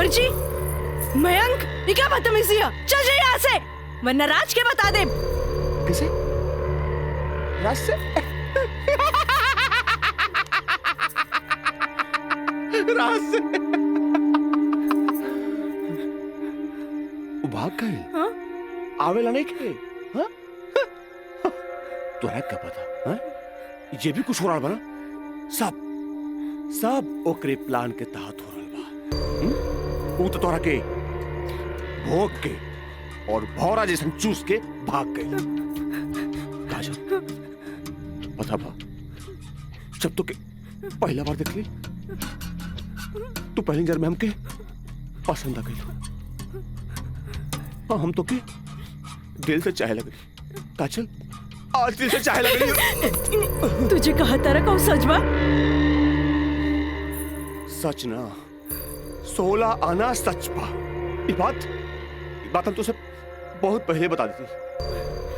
मर्जी। मयंक, ये क्या बदतमीजी है? चल जा यहाँ से, वरना राज के बता दे। किसे? राज से? राज से? वो भाग गए? हाँ? आवेला नहीं के? हाँ? तोरा क्या पता? हाँ? ये भी कुछ हो रहा बना? सब ओकरे प्लान के तहत हो रहा बा। वो तो तोरा के भोग के और भौरा जैसन चूस के भाग गए। काजल, पता बा, जब तो के पहला बार देख ली तो पहली नजर में हमके पसंद आ गई। हाँ, हम तो के दिल से चाहे लगी। काजल, आज दिल से चाहे लगी। तुझे कहा तारा का सच बा? सच ना, 16 आना सच बा। ये बात हम तुझे बहुत पहले बता देती,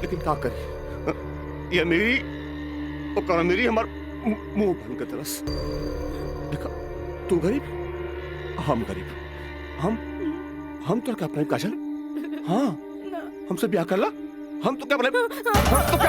लेकिन क्या करी, ये मेरी हमार मुंह बन के तरस। देखा, तू गरीब, हम गरीब, हम तो क्या अपने काजल? हाँ, हमसे ब्याह कर ला, हम तो क्या अपने, हम तो क्या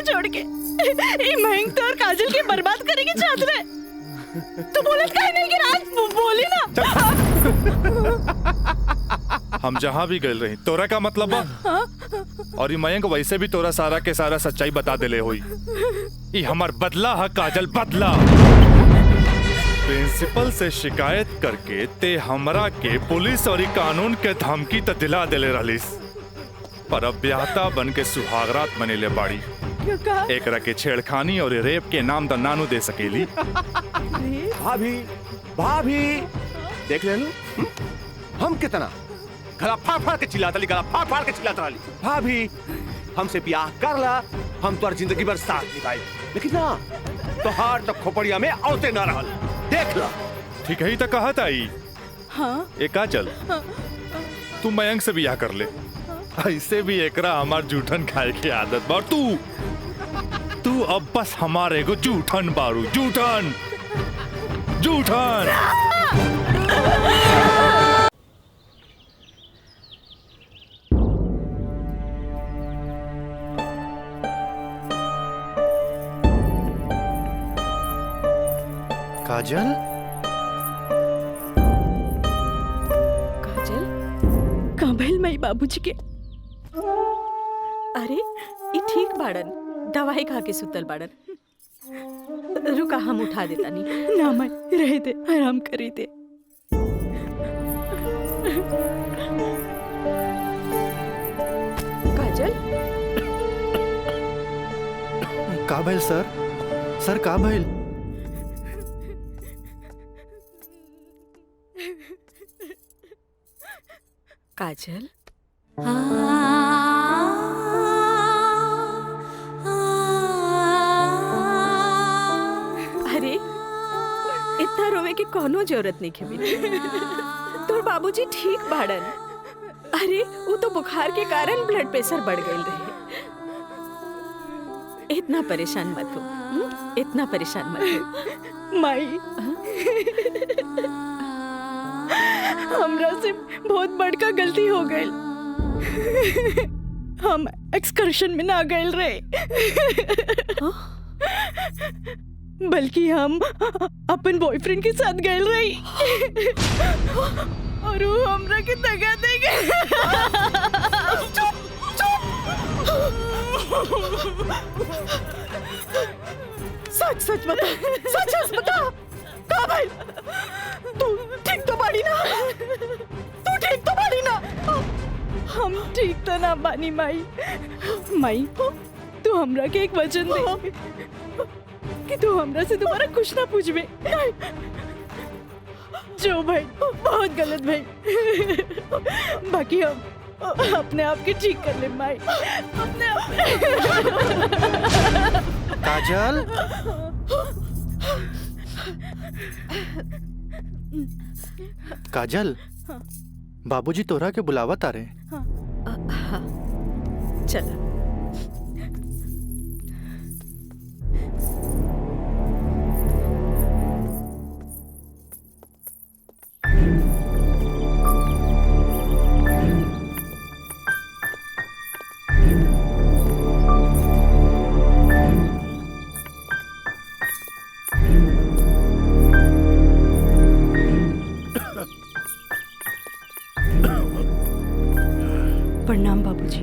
छोड़ के ये मयंक तो और काजल के बर्बाद करेंगे चाहत रहे। तू बोलत काहे नहीं कि राज बोली ना। हम जहाँ भी गए रही तोरा का मतलब बा, और ये मयंक वैसे भी तोरा सारा के सारा सच्चाई बता देले होई। ये हमार बदला है काजल, बदला। प्रिंसिपल से शिकायत करके ते हमरा के पुलिस और कानून के धमकी त दिला देले रहलिस, पर अब ब्याहता बन के सुहागरात बनेले बाड़ी। एकरा के छेड़खानी और रेप के नाम द नानू दे सकेली। भाभी देख ले लो, हम कितना गला फाड़ फाड़ के चिल्लाता ली, गला फाड़ फाड़ के चिल्लाता ली। भाभी हमसे ब्याह कर ला, हम तो जिंदगी भर साथ निभाए, लेकिन ना तोहार तो खोपड़िया में औते ना रहल। देख ला, ठीक है ही तो कहा था। हाँ? ए काजल, तू मयंक से ब्याह कर ले, ऐसे भी एकरा हमार जूठन खाए की आदत बा। तू अब बस हमारे को जूठन बारू, जूठन जूठन। काजल, काजल, कहाँ भइल मई बाबूजी के? अरे ये ठीक बाड़न, दवाई खा के सुतल बाड़न। रुका, हम उठा देता नहीं। ना मैं रह दे, आराम करी दे। काजल, का भइल सर? सर का भइल? काजल, अरे इतना रोवे के कोनो जरूरत नहीं है। तोर बाबूजी ठीक बाड़न। अरे वो तो बुखार के कारण ब्लड प्रेशर बढ़ गई रहे। इतना परेशान मत हो, इतना परेशान मत हो। माई, हमरा से बहुत बड़का गलती हो गई। हम एक्सकर्शन में ना गए रहे, बल्कि हम अपन बॉयफ्रेंड के साथ गए रही, और वो हमरा के दगा दे गए। सच सच बता, सच सच बता, का भाई तू ठीक तो बाड़ी ना? तू ठीक तो बाड़ी ना? हम ठीक तो ना बानी माई। माई तू हमरा के एक वचन दे कि तू हमरा से दोबारा कुछ ना पूछबे। जो भाई बहुत गलत भाई, बाकी हम अपने आप के ठीक कर ले माई, अपने आप। काजल, काजल, बाबूजी तोरा के बुलावत आ रहे। चला। प्रणाम बाबूजी।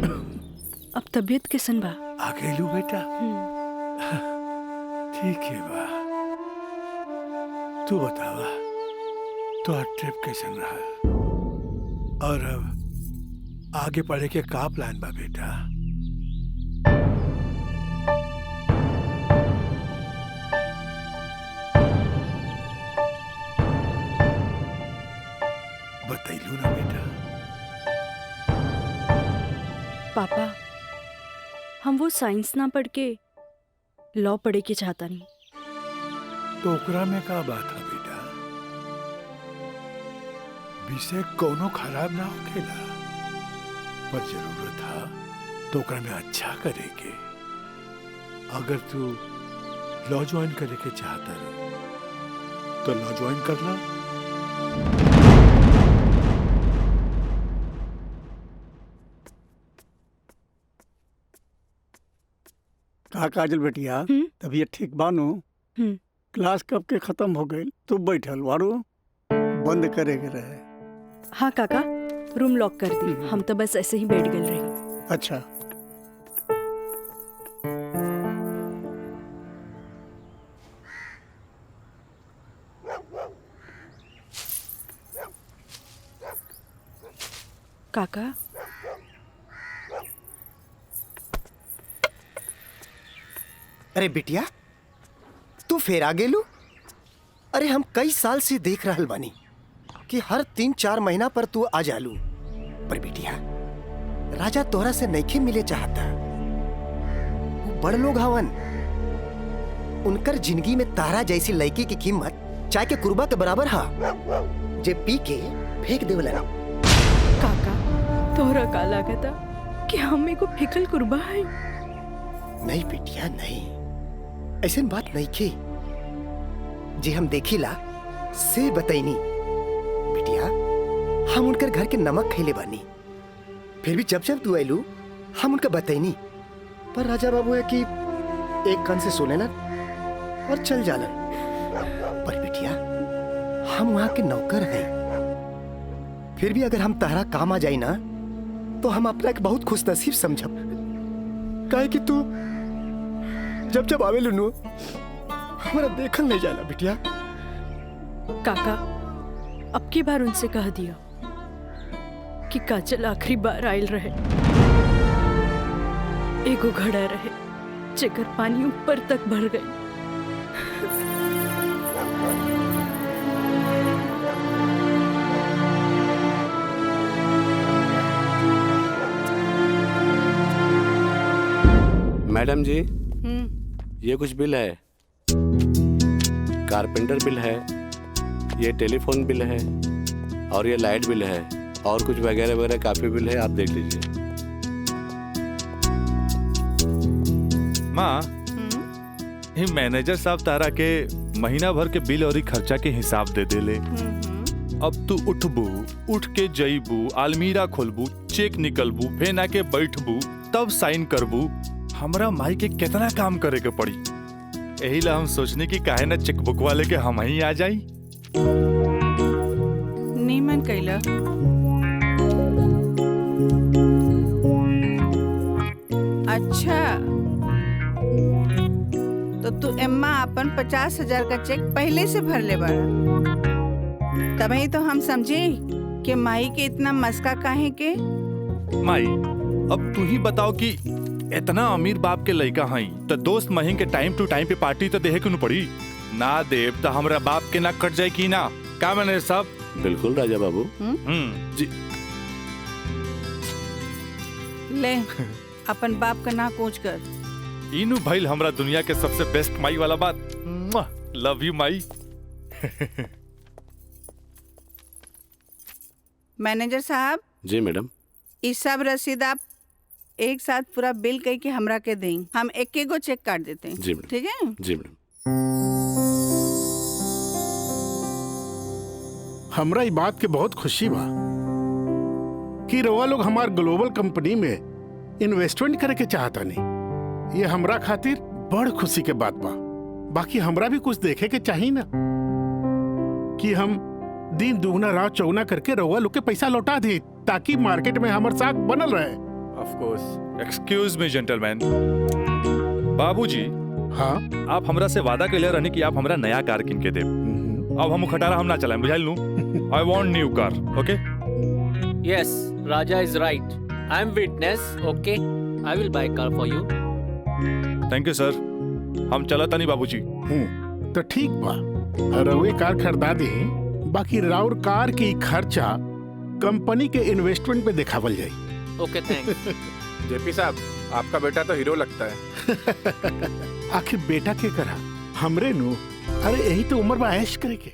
अब तबीयत कैसन बा? आ गइलू बेटा? ठीक है बा। तू बतावा तो ट्रिप कैसन रहा और अब आगे पढ़े के का प्लान बा बेटा? बतैलू ना बेटा? पापा हम वो साइंस ना पढ़ के लॉ पढ़े के चाहता नहीं। तो ओकरा में का बात है बेटा? विषय कोनो खराब ना होखेला, पर जरूरत है तो ओकरा में अच्छा करे के। अगर तू लॉ ज्वाइन करे के चाहता रहो तो लॉ ज्वाइन कर ला। का काजल बेटिया, तबीयत ठीक बानू? क्लास कब के खत्म हो गई? तू बैठल वारू बंद करे के रहे। हाँ काका, रूम लॉक कर दी। हम तो बस ऐसे ही बैठ गए रही। अच्छा। काका अरे बिटिया, तू फेर आ गेलू? अरे हम कई साल से देख रहल बानी कि हर 3-4 महीना पर तू आ जालू। पर बिटिया, राजा तोहरा से नइखे मिले चाहता। वो बड़ लोग हवन, उनकर जिंदगी में तारा जैसी लड़की की कीमत चाय के कुर्बा के बराबर हा, जे पी के फेंक देवला। काका तोहरा का लागता कि हमें को फिकल कुर्बा है? नहीं बिटिया नहीं, ऐसी बात नहीं की। जे हम देखिला से बताइनी बिटिया, हम उनकर घर के नमक खैले बानी। फिर भी जब जब तू आयलू हम उनका बताइनी, पर राजा बाबू है कि एक कान से सुने ना और चल जालन। पर बिटिया, हम वहां के नौकर हैं। फिर भी अगर हम तारा काम आ जाई ना तो हम अपना एक बहुत खुश नसीब समझब। काहे कि तू जब जब आवे लुनू हमारा देखल नहीं जाला बिटिया। काका अब की बार उनसे कह दिया कि काजल आखिरी बार आयल रहे, एगो घड़ा रहे जेकर पानी ऊपर तक भर गई। मैडम जी, ये कुछ बिल है, कारपेंटर बिल है, ये टेलीफोन बिल है और ये लाइट बिल है और कुछ वगैरह वगैरह काफी बिल है, आप देख लीजिए। माँ, ये मैनेजर साहब तारा के महीना भर के बिल और खर्चा के हिसाब दे देले। अब तू उठबू, उठ के जईबू, अलमीरा खोलबू, चेक निकलबू, फेन आके बैठबू, तब साइन करबू। हमरा माई के कितना काम करे के पड़ी। यही ला हम सोचने की काहे ना चेकबुक वाले के हम ही आ जाई। नीमन कैला। अच्छा, तो तू एम्मा अपन 50,000 का चेक पहले से भर ले बाड़ा। तभी तो हम समझे कि माई के इतना मस्का काहे के माई अब तू ही बताओ कि इतना अमीर बाप के लड़का हई तो दोस्त महीन के टाइम टू टाइम पे पार्टी तो देहे क्यों पड़ी ना देव तो हमरा बाप के ना कट जाए की ना का मैंने सब। बिल्कुल राजा बाबू। जी ले अपन बाप का ना कोच कर। इनू भाई हमरा दुनिया के सबसे बेस्ट माई वाला बात। Love you Mai. मैनेजर साहब जी मैडम। इस सब रसीद आप एक साथ पूरा बिल कह के हमरा के दें, हम एक एक गो चेक काट देते हैं। जी मैडम। ठीक है जी मैडम। हमरा ई बात के बहुत खुशी बा कि रउआ लोग हमार ग्लोबल कंपनी में इन्वेस्टमेंट करे के चाहता नहीं। ये हमरा खातिर बड़ खुशी के बात बा। बाकी हमरा भी कुछ देखे के चाहिए ना कि हम दिन दुगना रात चौगुना करके रउआ लोग के पैसा लौटा दे ताकि मार्केट में हमार साख बनल रहे। Of course. Excuse me gentleman. बाबूजी हाँ आप हमरा से वादा कैले रहनी कि आप हमरा नया कार किन के दे। अब हम खटारा हम ना चलाएं बुझाइल नू। I want new car. Okay Yes, Raja is right. I'm witness. Okay, I will buy car for you. Thank you sir. हम चलता नहीं बाबूजी। तो ठीक बा रउए कार खरीदा दे। बाकी राउर कार की खर्चा कंपनी के इन्वेस्टमेंट पे दिखावल जाई। Okay, thanks. जेपी साहब आपका बेटा तो हीरो लगता है। आखिर बेटा के करा हमरे नु। अरे यही तो उम्र में ऐश करे के।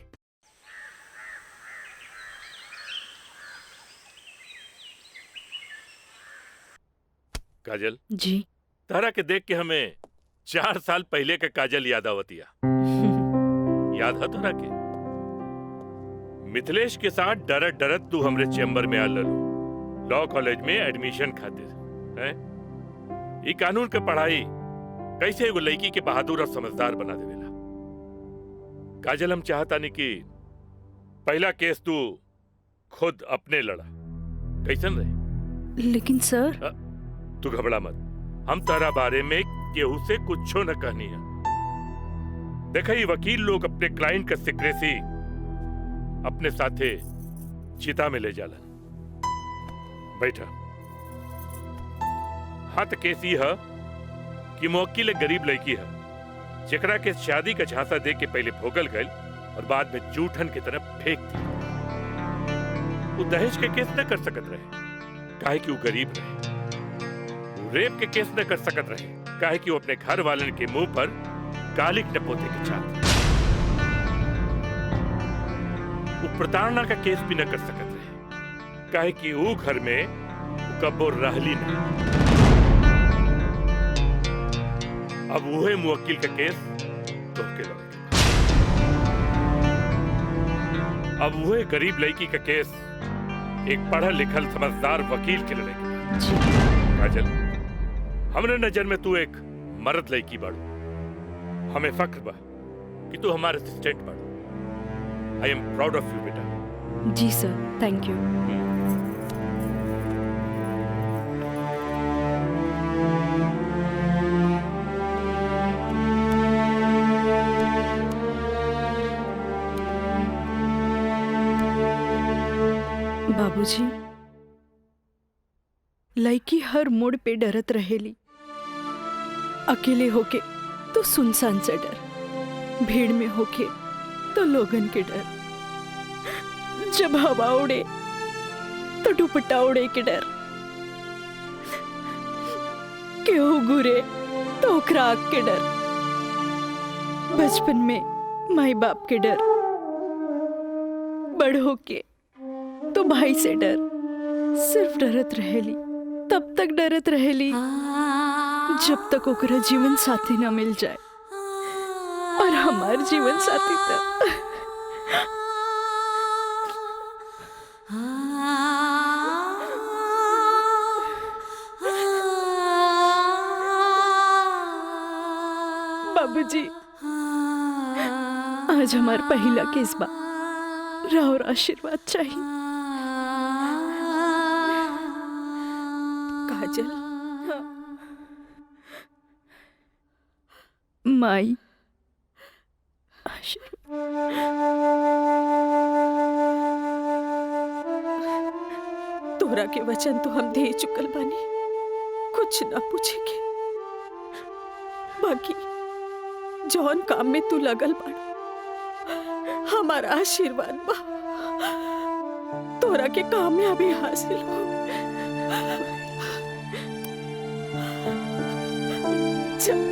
काजल जी तारा के देख के हमें 4 साल पहले के काजल याद आवतिया। याद है तारा के मिथिलेश के साथ डरत डरत तू हमरे चेम्बर में आ ललो लॉ कॉलेज में एडमिशन खातिर हैं। ई कानून के पढ़ाई कैसे एगो लड़की के बहादुर और समझदार बना देवेला। काजल हम चाहता नहीं कि पहला केस तू खुद अपने लड़ा कैसन रहे। लेकिन सर तू घबरा मत। हम तारा बारे में केहू से कुछो न कहनी है। देखा ये वकील लोग अपने क्लाइंट का सिक्रेसी अपने साथे चिता में ले जालन। बैठा। हाँ तो केस ये है कि मुवक्किल एक गरीब लड़की है जेकरा के शादी का झांसा दे के पहले भोगल गए और बाद में जूठन की तरफ फेंक दी। वो दहेज के केस न कर सकत रहे काहे कि वो गरीब रहे। रेप के केस न कर सकत रहे काहे कि वो अपने घर वाले के मुंह पर कालिक न पोते के चाहते। वो प्रताड़ना का केस भी न कर सकत रहे काहे कि वो घर में कबो रहली नहीं। अब वही मुवक्किल का केस तो के लड़के। अब वही गरीब लड़की का केस एक पढ़ल लिखल समझदार वकील के लड़के। काजल हमरे नजर में तू एक मर्द लड़की बाड़ू। हमें फख्र बा कि तू हमारे असिस्टेंट बाड़ू। आई एम प्राउड ऑफ यू बेटा। जी सर थैंक यू। बाबूजी लड़की हर मोड़ पे डरत रहेली। अकेले होके तो सुनसान से डर, भीड़ में होके तो लोगन के डर, जब हवा उड़े तो दुपट्टा उड़े के डर, केहू घुरे तो ओकरा आग के डर, बचपन में माई बाप के डर, बड़ होके तो भाई से डर। सिर्फ डरत रहेली, तब तक डरत रहेली जब तक ओकरा जीवन साथी न मिल जाए। और हमार जीवन साथी तो बाबूजी आज हमार पहला केस बा, राउर आशीर्वाद चाहिए। काजल माई तू तोहरा के वचन तो हम दे चुकल बानी, कुछ ना पूछेंगे। बाकी जौन काम में तू लगल बाड़ा, हमारा आशीर्वाद बा तोरा के कामयाबी हासिल हो। चल।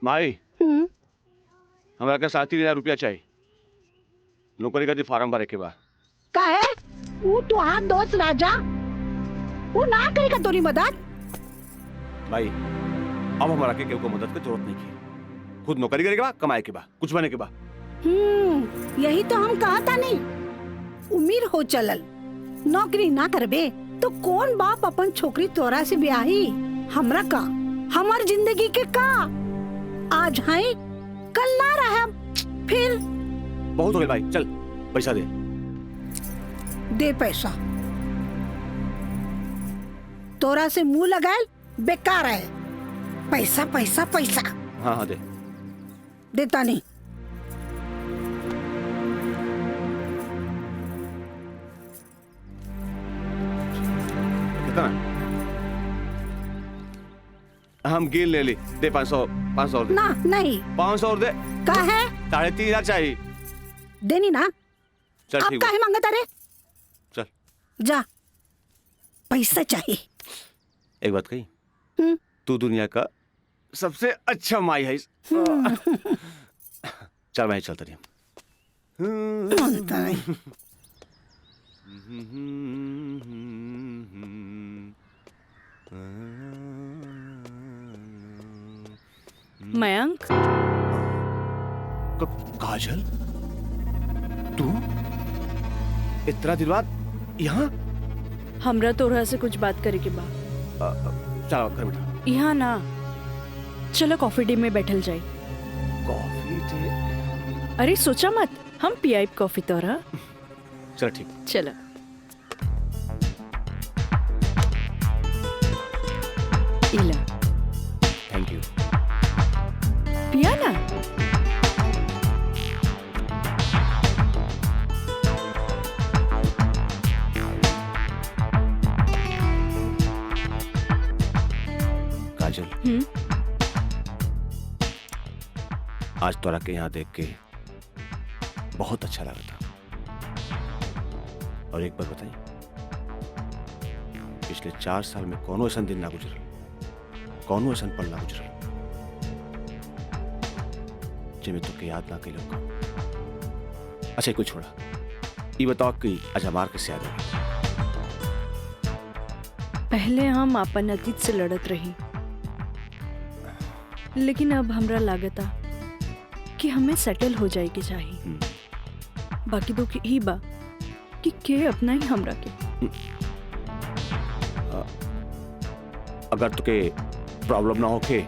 माई हमरा के 7,000 रुपया चाहिए, नौकरी का फार्म भरे के बाद। का है वो तो हाथ दोस्त राजा, वो ना करेगा तोरी मदद। भाई अब हमारा के केहू को मदद की जरूरत नहीं है, खुद नौकरी करे के बाद, कमाए के बाद, कुछ बने के बाद। यही तो हम कहा था नहीं, उम्मीद हो चलल नौकरी ना करबे तो कौन बाप अपन छोकरी तोरा से ब्याही। हमरा का, हमार जिंदगी के का, आज है कल ना रहा, फिर बहुत हो गया भाई, चल पैसा दे। दे पैसा, तोरा से मुंह लगाए बेकार है। पैसा पैसा पैसा। हाँ हाँ दे। देता नहीं। कितना? हम गिन ले ली, दे 500 और दे। ना नहीं 500 और दे। का है? 3,500 चाहिए। देनी ना। चल आप ठीक काहे मांगता रे? चल जा, पैसा चाहिए। एक बात कही, तू दुनिया का सबसे अच्छा माई है। चल मैं चलता रही। मयंक, काजल, तू इतना दिन बाद यहाँ? हमरा तोरा से कुछ बात करे के बा। चलो कर बेटा। यहाँ ना, चलो कॉफी डे में बैठल जाए। Coffee day? अरे सोचा मत, हम पियाई कॉफी तोरा। चलो ठीक। चलो। इला। Thank you. पिया ना। काजल, आज तोरा के यहाँ देख के बहुत अच्छा लगा था। और एक बार बताइए, पिछले 4 साल में कौनो ऐसा दिन ना गुजरल, कौनो ऐसा पल ना गुजरल जिसमें तुके याद ना कई लोग। अच्छा कुछ छोड़ा, ये बताओ कि आज हमार कैसे याद आई? पहले हम अपन अतीत से लड़त रही, लेकिन अब हमरा लागता कि हमें सेटल हो जाए के चाहिए। बाकी तो ही बा कि के अपना ही हमरा के। अगर तुके प्रॉब्लम ना होके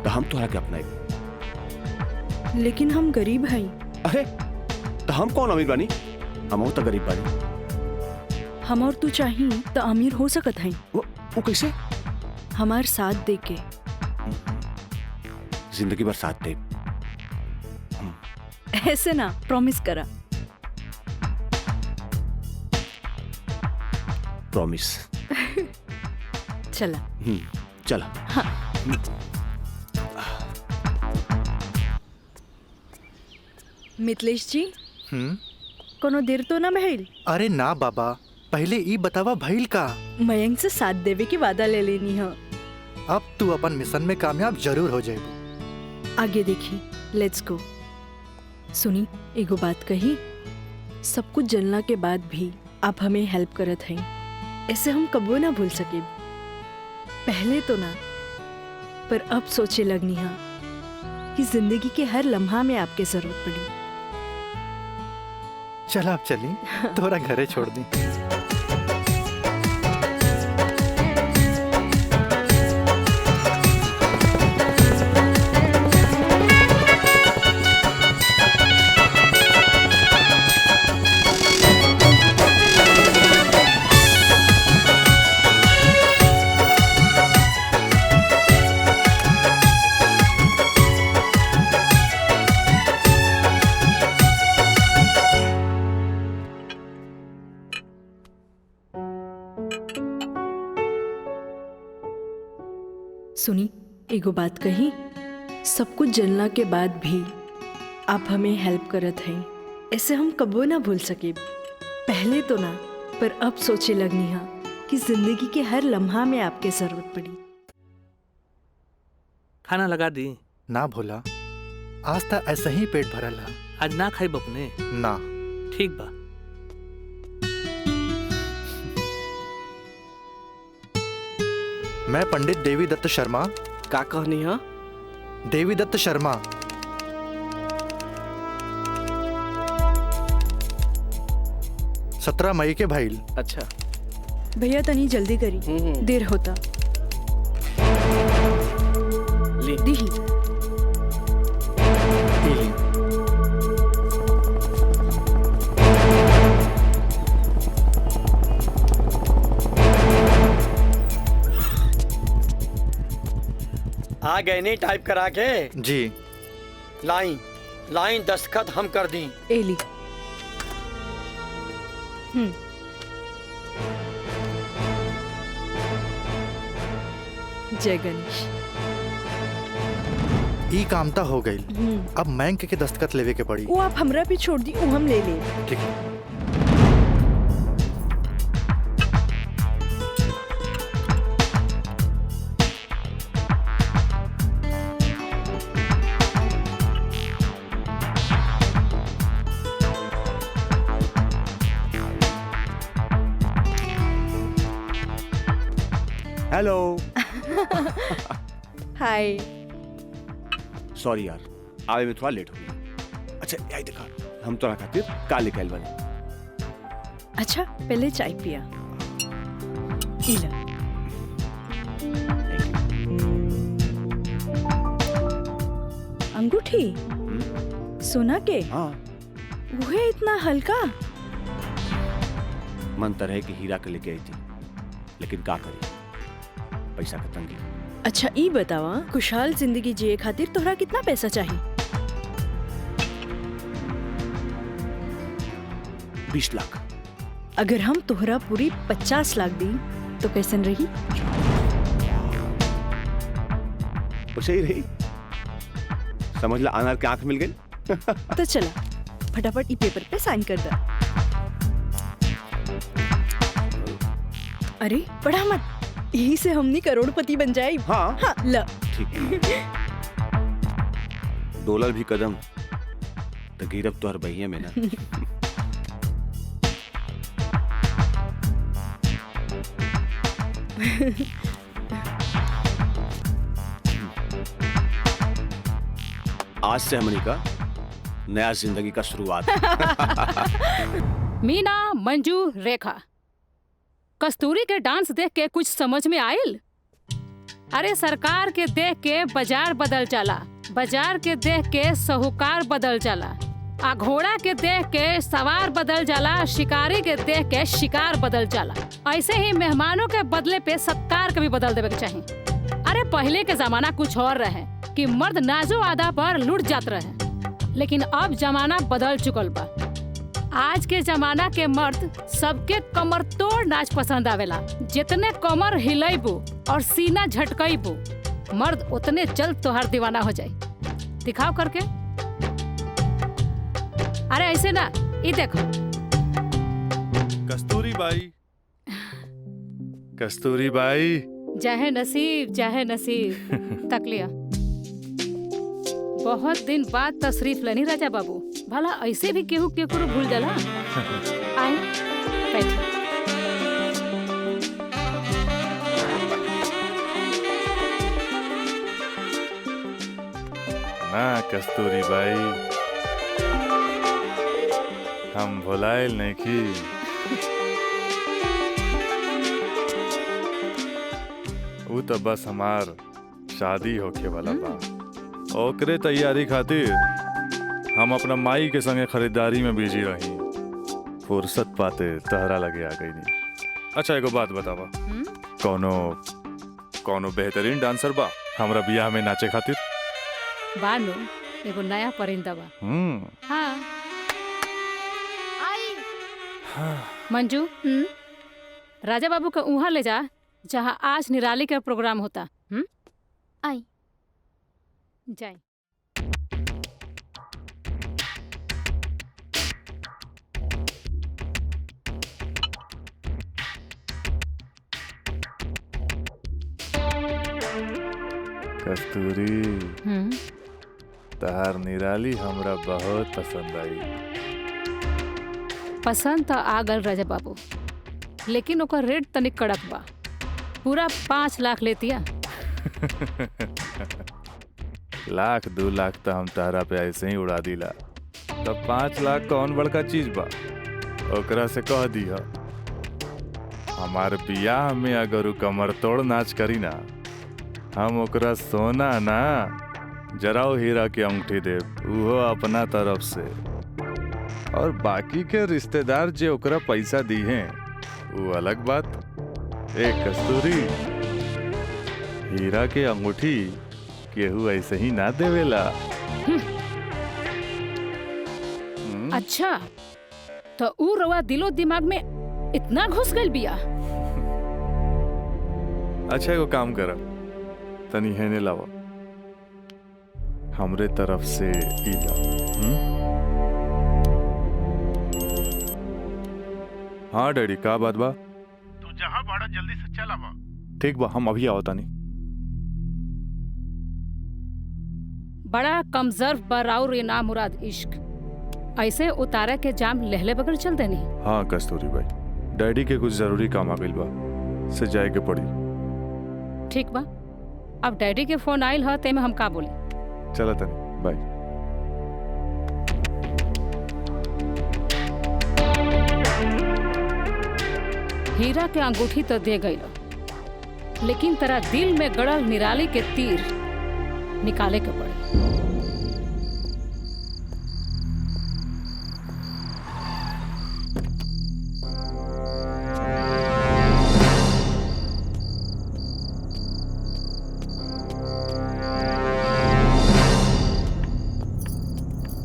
तो हम तोहरा के अपनाए। लेकिन हम गरीब हैं। अरे तो हम कौन अमीर बानी? हम तो गरीब बानी। हम और तू चाहिए तो अमीर हो सकत हैं। वो कैसे? हमार साथ दे के। जिंदगी भर साथ दे। ऐसे ना, प्रॉमिस करा। प्रॉमिस। चला। चला। हाँ। मितलेश जी, कोनो देर तो ना भइल? अरे ना बाबा, पहले ई बतावा भइल का? मयंक से साथ देवे की वादा ले लेनी है। अब तू अपन मिशन में कामयाब जरूर हो जाएगी। आगे देखी, लेट्स गो। सुनी, एगो बात कही, सब कुछ जलना के बाद भी आप हमें हेल्प करत हैं, ऐसे हम कबो ना भूल सके। पहले तो ना, पर अब सोचे लगनी है कि जिंदगी के हर लम्हा में आपके जरूरत पड़ी। चल आप चली, तोरा घरे छोड़ दी। सुनी, एगो बात कही, सब कुछ जानला के बाद भी आप हमें हेल्प करत हैं, ऐसे हम कबो ना भूल सके। पहले तो ना, पर अब सोचे लगनी है कि जिंदगी के हर लम्हा में आपके जरूरत पड़ी। खाना लगा दी? ना भोला, आज तक ऐसा ही पेट भरल है। आज ना खाई बपने? ना। ठीक बा। मैं पंडित देवी दत्त शर्मा। का कहनी है? देवी दत्त शर्मा। सत्रह मई के भाईल। अच्छा भैया तनी जल्दी करी, देर होता। ली। दी। आ गए नहीं टाइप करा के? जी। लाइन लाइन दस्तखत हम कर दी। एली। जय गणेश। ई कामता हो गई, अब बैंक के दस्तखत लेवे के पड़ी। वो आप हमरा पे छोड़ दी, वो हम ले ले। ठीक है। हेलो। हाय। सॉरी यार, आवे में थोड़ा लेट हो गया। अच्छा यही देखा, हम तोरा खातिर काले कैल बने। अच्छा पहले चाय पिया। इला। अंगूठी? सोना के? हाँ। वो है इतना हल्का? मन तो रहे कि हीरा के लेके आई थी, लेकिन का करी, पैसा का तंगी। अच्छा ई बतावा, खुशहाल जिंदगी जिए खातिर तोहरा कितना पैसा चाहिए? 20 लाख। अगर हम तोहरा पूरी 50 लाख दी तो कैसन रही? उसे ही रही, समझ ला अनार के आंख मिल गई। तो चला फटाफट ई पेपर पे साइन कर दे। अरे पढ़ा मत, यही से हमनी करोड़पति बन जाए। हाँ, हाँ ल। ठीक है। डॉलर भी कदम तो गिरब तो हर बहिया में ना। आज से हमनी का नया जिंदगी का शुरुआत। मीना, मंजू, रेखा, कस्तूरी के डांस देख के कुछ समझ में आयल? अरे सरकार के देख के बाजार बदल जाला, बाजार के देख के साहूकार बदल जाला, आ घोड़ा के देख के सवार बदल जाला, शिकारी के देख के शिकार बदल जाला। ऐसे ही मेहमानों के बदले पे सत्कार के भी बदल देवे के चाहिए। अरे पहले के जमाना कुछ और रहे कि मर्द नाजो आदा पर लुट जात रहे, लेकिन अब जमाना बदल चुकल बा। आज के जमाना के मर्द सबके कमर तोड़ नाच पसंद आवेला। जितने कमर हिलेबू और सीना झटकईबू, मर्द उतने जल्द तोहर दीवाना हो जाए। दिखाओ करके। अरे ऐसे ना, ये देखो। कस्तूरी बाई, कस्तूरी बाई। चाहे नसीब, चाहे नसीब। तक लिया। बहुत दिन बाद तशरीफ लेनी राजा बाबू। भला ऐसे भी केहू केकरो भूल जाला? आए, बैठो। ना कस्तूरी बाई, हम भुलाइल नहीं की। वो तो बस हमार शादी होके वाला बा। ओकरे तैयारी खातिर हम अपना माई के संगे खरीदारी में बिजी रही। फुर्सत पाते तहरा लगे आ गई नहीं। अच्छा एगो बात बतावा, कौनो बेहतरीन डांसर बा हमरा बियाह में नाचे खातिर? बानू एगो नया परिंदा बा। हाँ मंजू, राजा बाबू का उहाँ ले जा जहाँ आज निराली का प्रोग्राम होता। आई जाए। कस्तूरी, तहार निराली हमरा बहुत पसंद आई। पसंद तो आ गल राजा बाबू, लेकिन ओकर रेट तनिक कड़क बा। पूरा 5 लाख लेतिया। लाख 2 लाख तो हम तारा पे ऐसे ही उड़ा दिला, तब 5 लाख कौन बड़का चीज बा? ओकरा से कह दिया हमार बियाह में अगर उ कमर तोड़ नाच करी ना, हम ओकरा सोना ना जराओ हीरा के अंगूठी दे, उहो अपना तरफ से। और बाकी के रिश्तेदार जे ओकरा पैसा दी हैं वो अलग बात। एक कस्तूरी, हीरा के अंगूठी केहू ऐसे ही ना देवेला। अच्छा तो ऊ रवा दिलो दिमाग में इतना घुस गइल बिया। अच्छा एगो काम कर, तनी हेने लावा, हमरे तरफ से ई ला। हाँ डैडी, का बात बा? तू जहाँ बाड़ा जल्दी से चल आवा। ठीक बा, हम अभी आओ तानी। बड़ा कमजर्व बराउर ये ना मुराद इश्क, ऐसे उतारा के जाम लहले बगैर चल देनी। हाँ कस्तूरी भाई, डैडी के कुछ जरूरी काम आ गइल बा, से जाए के पड़ी। ठीक बा, अब डैडी के फोन आइल ह ते में हम का बोली। चला तनी, बाय। हीरा के अंगूठी तो दे गई, लेकिन तेरा दिल में गड़ल निराली के तीर निकाले के पड़े।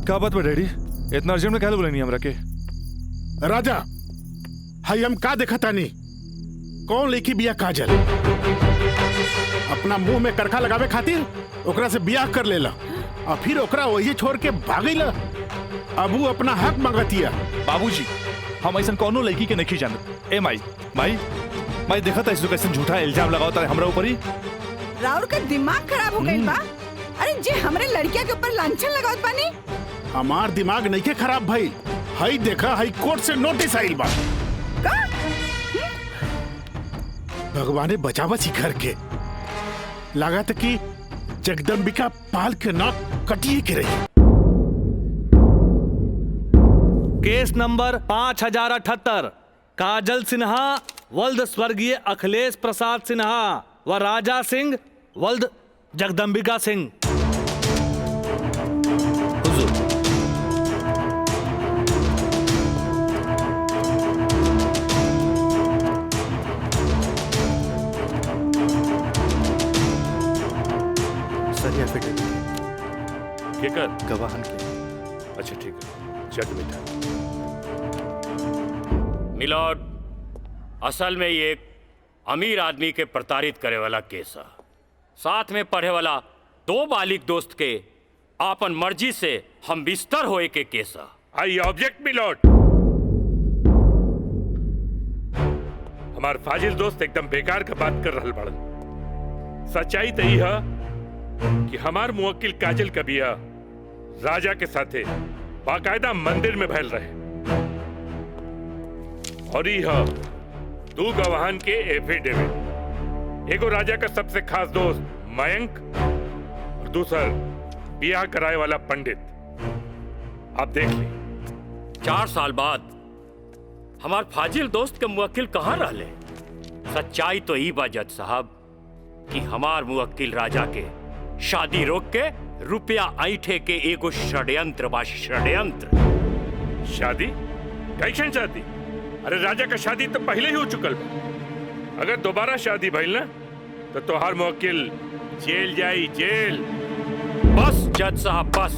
क्या बात बा डैडी, इतना अर्जेंट में क्या बोलेनी हमरा के? राजा, हाई हम का देखा तानी? कौन लेखी बिया काजल? अपना मुंह में करखा लगावे खातिर ओकरा से बियाह कर लेला और फिर ओकरा वही छोड़ के भागैला। अब वो अपना हक मांगतिया। बाबूजी, हम ऐसा कौनो लड़की के नहीं जानत। ए माई माई माई, देखा था इसको कैसे झूठा इल्जाम लगावता हमरा ऊपर ही। राउर का दिमाग खराब हो गइल बा। अरे जे हमरे लड़किया के ऊपर लांछन लगावत बानी। हमार दिमाग नहीं के खराब भाई, हाई देखा, हाई कोर्ट से नोटिस आइल बा। भगवाने बचावा सी घर के, लागत कि जगदम्बिका पाल के नाक कटिए के रही। केस नंबर 5078, काजल सिन्हा वल्द स्वर्गीय अखिलेश प्रसाद सिन्हा व राजा सिंह वल्द जगदम्बिका सिंह। केकर? गवाहन के। अच्छा ठीक है, चल बेटा। मिलॉर्ड, असल में ये एक अमीर आदमी के प्रताड़ित करे वाला केस है। साथ में पढ़े वाला 2 बालिग दोस्त के आपन मर्जी से हम बिस्तर होए के केस है। I object milord. हमार फाजिल दोस्त एकदम बेकार का बात कर रहा बड़न। सच्चाई तो यही है कि हमार मुवक्किल काजल का बिया राजा के साथे बाकायदा मंदिर में भैल रहे, और यह 2 गवाहन के एफिडेविट। एगो राजा का सबसे खास दोस्त मयंक और दूसर बियाह कराए वाला पंडित। आप देख ली, 4 साल बाद हमार फाजिल दोस्त के मुवक्किल कहाँ रहले? सच्चाई तो ई बा जज साहब कि हमार मुवक्किल राजा के शादी रोक के रुपया ऐठे के एगो षड्यंत्र बा, षड्यंत्र। शादी? कैसन शादी? अरे राजा का शादी तो पहले ही हो चुकल बा। अगर दोबारा शादी भइल ना तो तोहार मुवक्किल जेल जाई, जेल। बस जज साहब बस,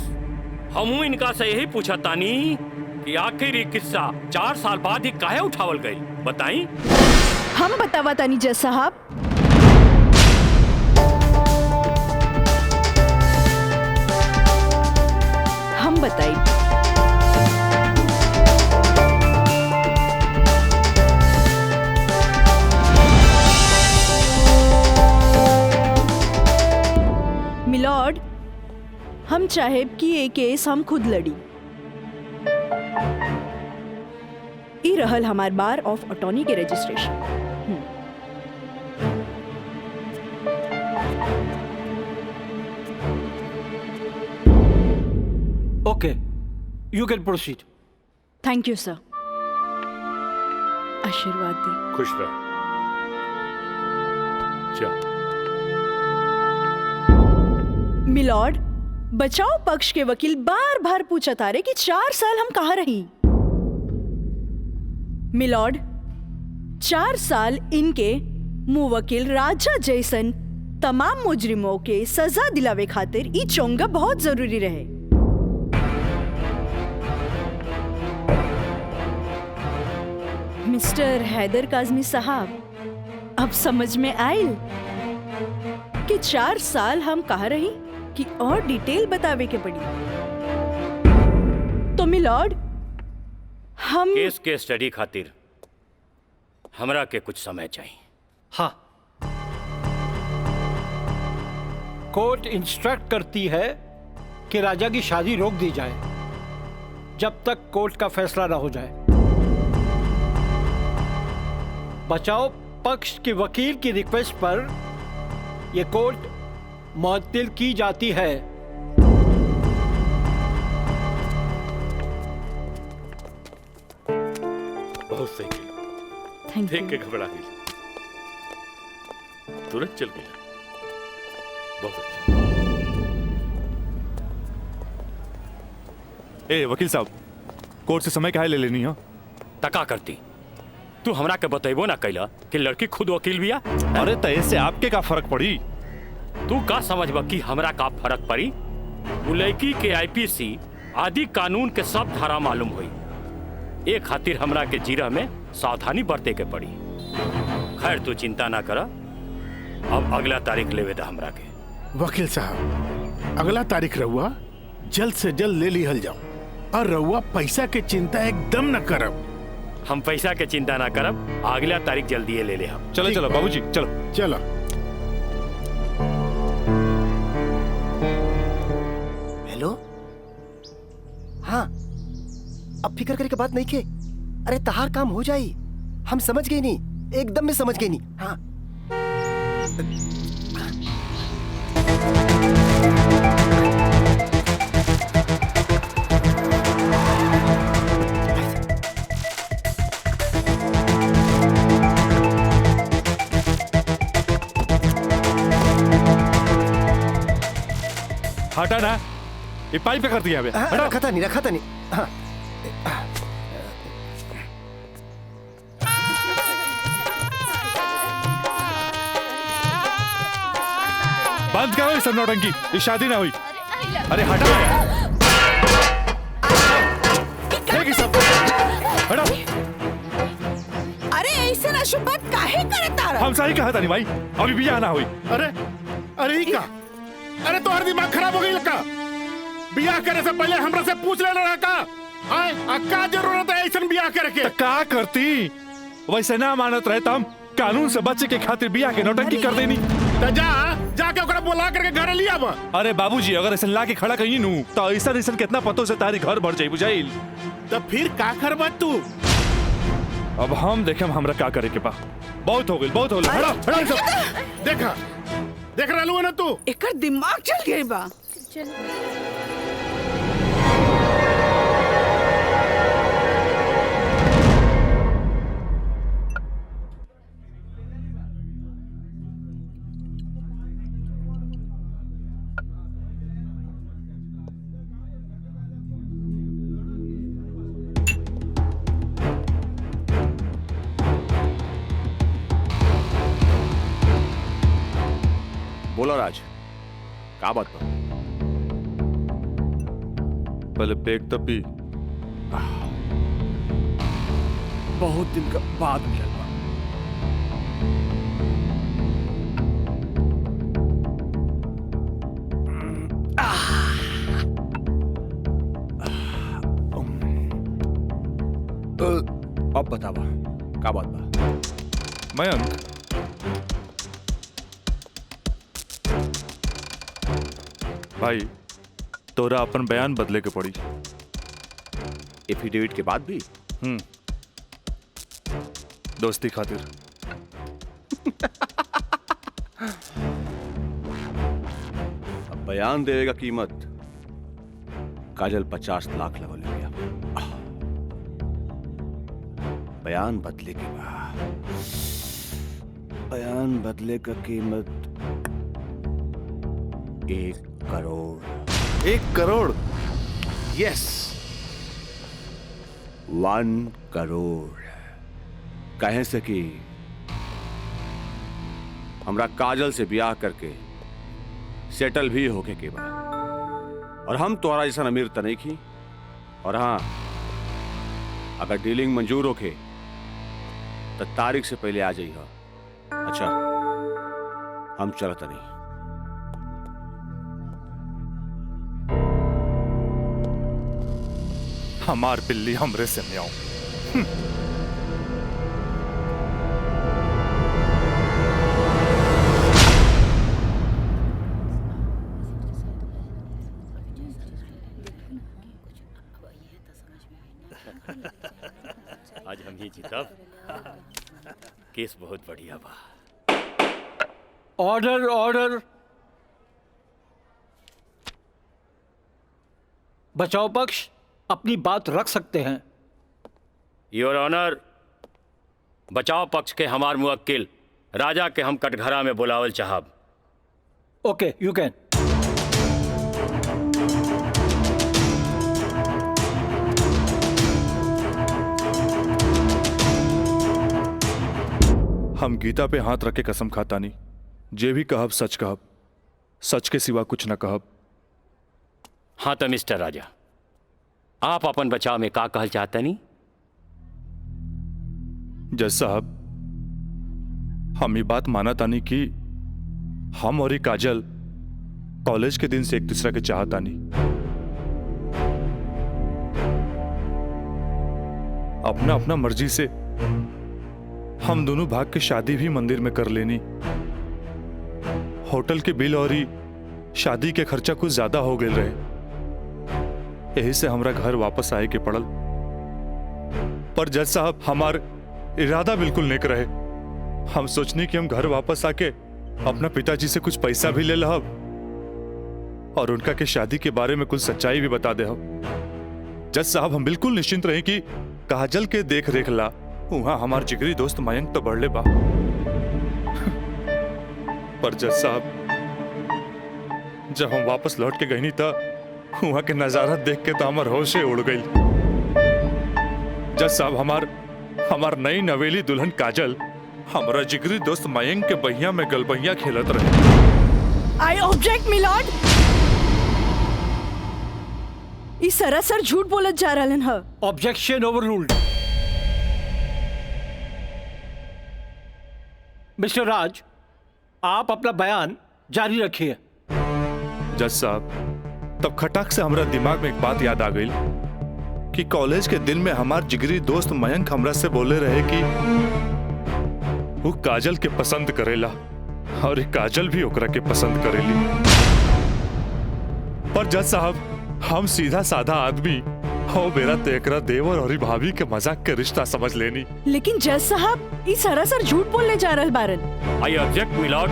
हमू इनका से यही पूछा तानी कि आखिर ये किस्सा 4 साल बाद ही काहे उठावल गई, बताई? हम बतावा तानी जज साहब। हम बताई। मिलॉर्ड, हम चाहेब कि ये केस हम खुद लड़ी। ई रहल हमार बार ऑफ अटॉर्नी के registration. Okay, you can proceed. Thank you sir. आशीर्वाद दी। खुश रह। चल। मिलॉर्ड, बचाव पक्ष के वकील बार बार पूछा तारे कि 4 साल हम कहाँ रही। मिलॉर्ड, 4 साल इनके मुवक्किल राजा जैसन तमाम मुजरिमों के सजा दिलावे खातिर ई चोंगा बहुत जरूरी रहे। मिस्टर हैदर काज़मी साहब, अब समझ में आयल कि 4 साल हम कहाँ रही कि और डिटेल बतावे के पड़ी। तो मिलॉर्ड, हम केस के स्टडी खातिर हमरा के कुछ समय चाहिए। हाँ, कोर्ट इंस्ट्रक्ट करती है कि राजा की शादी रोक दी जाए जब तक कोर्ट का फैसला न हो जाए। बचाव पक्ष के वकील की रिक्वेस्ट पर यह कोर्ट मुअत्तिल की जाती है। बहुत सही किया। देख के घबरा गई, तुरंत चल गया। बहुत अच्छा। ए वकील साहब, कोर्ट से समय काहे ले लेनी हो? तका करती तू हमरा के बतेबो ना कैला कि लड़की खुद वकील बिया। अरे तय से आपके का फर्क पड़ी? तू का समझबा कि हमरा का फर्क पड़ी? उ लड़की के आईपीसी आदि कानून के सब धारा मालूम हुई। एक खातिर हमरा के जीरा में सावधानी बरते के पड़ी। खैर तू चिंता ना करा, अब अगला तारीख लेवे दा हमरा के। वकील साहब, अगला तारीख रहुआ जल्द से जल्द ले लिहल जाओ, और रहुआ पैसा के चिंता एकदम न करब। हम पैसा के चिंता ना करब, अगला तारीख जल्दी ले ले हम। चलो चलो बाबूजी, चलो चलो। हेलो, हाँ, अब फिक्र करे के बात नहीं के। अरे तहार काम हो जाई, हम समझ गए नहीं, एकदम में समझ गए नहीं। हाँ, हटा ना, ये पाइप पे कर दिया है। रखा था नहीं। हाँ, बंद करो ये सब नौटंकी, ये शादी ना हुई। अरे हटा यार, ये सब हटा। अरे ऐसे ना शुभ बात काहे करता रहा? हम सही कहा था नहीं भाई, अभी भी ना हुई। अरे का, अरे तो हर दिमाग खराब हो गई लगा। बियाह करे से पहले हमरा से पूछ लेना रहा का? का जरूरत है ऐसा बियाह करे के? का करती? वैसे ना मानत रहे हम कानून से बचे के खातिर बियाह के नौटंकी कर देनी। तो जाके ओकरा बुला करके घर लिया बा। अरे बाबूजी, अगर ऐसा ला के खड़ा कहीं नू तो ऐसा कितना पतों से तारी घर भर जाई बुझाइल। तो फिर का करबा तू? अब हम देखें हमरा का करे के बा। बहुत हो गई, बहुत हो गई। हटा हटा सब। देखा देख रहा लू ना तू? एकर दिमाग चल गई बा। बोला राज, का बात बा? पहले पेट तो पी। बहुत दिन का बाद मिलल बा। अब बतावा का बात बा? मयंक, भाई तोरा अपन बयान बदले के पड़ी। एफिडेविट के बाद भी? दोस्ती खातिर। अब बयान देगा कीमत काजल 50 लाख लगो ले गया। बयान बदले के बाद बयान बदले का कीमत 1 करोड़। 1 करोड़? यस, 1 करोड़। कहे से कि हमरा काजल से ब्याह करके सेटल भी होके के बाद, और हम तोहरा जैसा अमीर त नहीं की। और हाँ, अगर डीलिंग मंजूर होके तो तारीख से पहले आ जाइए। अच्छा, हम चलत नहीं। हमार बिल्ली हमरे से में आओ। आज हम ही जीतब। केस बहुत बढ़िया बा। Order order. बचाव पक्ष अपनी बात रख सकते हैं। योर ऑनर, बचाव पक्ष के हमार मुवक्किल राजा के हम कटघरा में बुलावल चाहब। ओके, यू कैन। हम गीता पे हाथ रख के कसम खाता नहीं, जे भी कहब सच कहब, सच के सिवा कुछ न कहब। हाँ तो मिस्टर राजा, आप अपन बचाव में का कहल चाहते नहीं? जज साहब, हम ये बात माना तानी कि हम और ये काजल कॉलेज के दिन से एक दूसरे के चाहता नहीं। अपना अपना मर्जी से हम दोनों भाग के शादी भी मंदिर में कर लेनी। होटल के बिल और ही शादी के खर्चा कुछ ज्यादा हो गए रहे, यही से हमरा घर वापस आए के पड़ल। पर जज साहब, हमार इरादा बिल्कुल नेक रहे। हम सोचनी कि हम घर वापस आके अपना पिताजी से कुछ पैसा भी ले लहब और उनका के शादी के बारे में कुछ सच्चाई भी बता दे। जज साहब, हम बिल्कुल निश्चिंत रहे कि काजल के देख रेख ला वहां हमार जिगरी दोस्त मयंक तो बढ़ले बा। पर जज साहब, जब हम वापस लौट के गई तो वहां के नजारा देख के तो हमार होशे उड़ गई। जज साहब, हमार नई नवेली दुल्हन काजल हमारा जिगरी दोस्त मयंक के बहिया में गलबहिया खेलत रहे। I object milord. ई सरासर झूठ बोलत जा रहलन ह। Objection overruled. मिस्टर राज, आप अपना बयान जारी रखिए। जज साहब, तब खटाक से हमरा दिमाग में एक बात याद आ गई कि कॉलेज के दिन में हमार जिगरी दोस्त मयंक हमरा से बोले रहे कि वो काजल के पसंद करेला और काजल भी ओकरा के पसंद करेली। पर जज साहब, हम सीधा साधा आदमी हो मेरा तेकरा देवर और भाभी के मजाक के रिश्ता समझ लेनी। लेकिन जज साहब, ई सरासर झूठ बोलने जा रहल बारन। I object milord.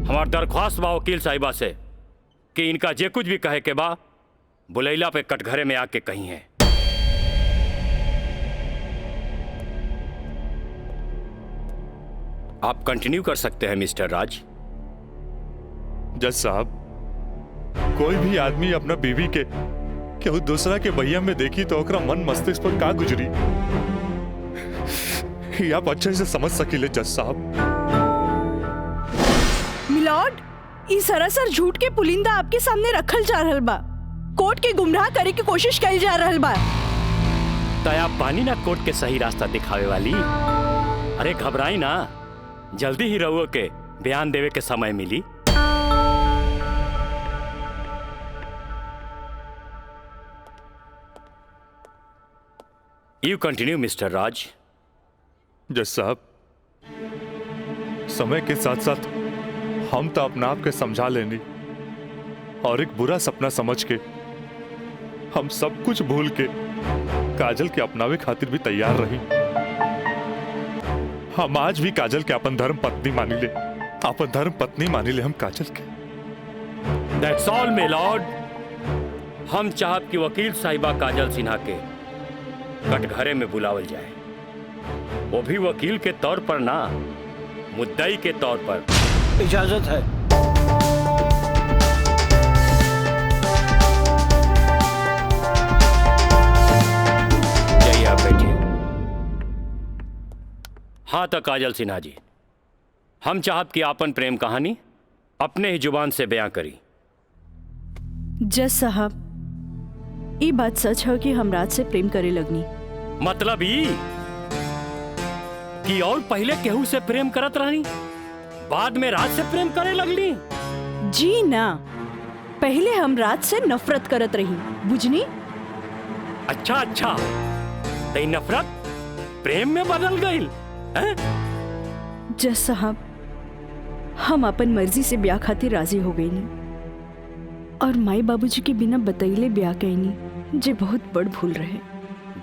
हमार दरख्वास्त बा वकील साहिबा से कि इनका जे कुछ भी कहे के बा बुलैला पे कटघरे में आके कही है। आप कंटिन्यू कर सकते हैं मिस्टर राज। जज साहब, कोई भी आदमी अपना बीवी के केहू दूसरा के बहिया में देखी तो ओकरा मन मस्तिष्क पर का गुजरी, ये आप अच्छे से समझ सकीले जज साहब। मिलॉर्ड, ई सरासर झूठ के पुलिंदा आपके सामने रखल जा रहल बा। कोर्ट के गुमराह करे की कोशिश कइल जा रहल बा। तया पानी ना कोर्ट के सही रास्ता दिखावे वाली। अरे घबराई ना, जल्दी ही रहुओ के बयान देवे के समय मिली। यू कंटिन्यू मिस्टर राज। जज साहब, समय के साथ साथ हम तो अपना आप के समझा लेनी और एक बुरा सपना समझ के हम सब कुछ भूल के काजल के अपनावे खातिर भी तैयार रही। हम आज भी काजल के अपन धर्म पत्नी मानी ले, अपन धर्म पत्नी मानी ले हम काजल के। That's all my lord. हम चाहब कि वकील साहिबा काजल सिन्हा के कटघरे में बुलावल जाए, वो भी वकील के तौर पर ना, मुद्दई के तौर पर। इजाजत है। जाइए आप बैठिए। हाँ तो काजल सिन्हा जी, हम चाहब कि आपन प्रेम कहानी अपने ही जुबान से बयां करी। जज साहब, ये बात सच है कि हम राज से प्रेम करे लगनी। मतलब ई कि और पहले केहू से प्रेम करत रहनी, बाद में राज से प्रेम करे लगली? जी ना, पहले हम राज से नफरत करत रही, बुझनी? अच्छा अच्छा, तो नफरत प्रेम में बदल गई? जज साहब, हम अपन मर्जी से ब्याह खातिर राजी हो गई नी और माई बाबूजी के बिना बतैले ब्याह कैनी, जे बहुत बड़ भूल रहे।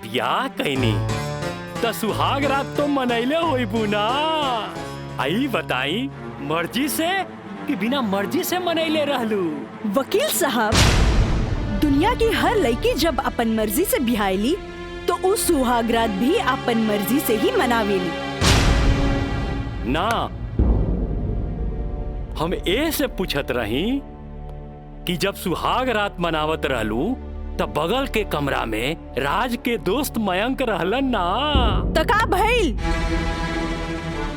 ब्याह कैनी तो सुहाग रात तो मनैले होई बुना। आई बताई, मर्जी से कि बिना मर्जी से मनैले रहलू? वकील साहब, दुनिया की हर लड़की जब अपन मर्जी से ब्याहली तो उस सुहाग रात भी अपन मर्जी से ही मनावेली ना। हम ए से पूछत रही कि जब सुहाग रात मनावत रहलू तब बगल के कमरा में राज के दोस्त मयंक रहलन ना। तका भइल,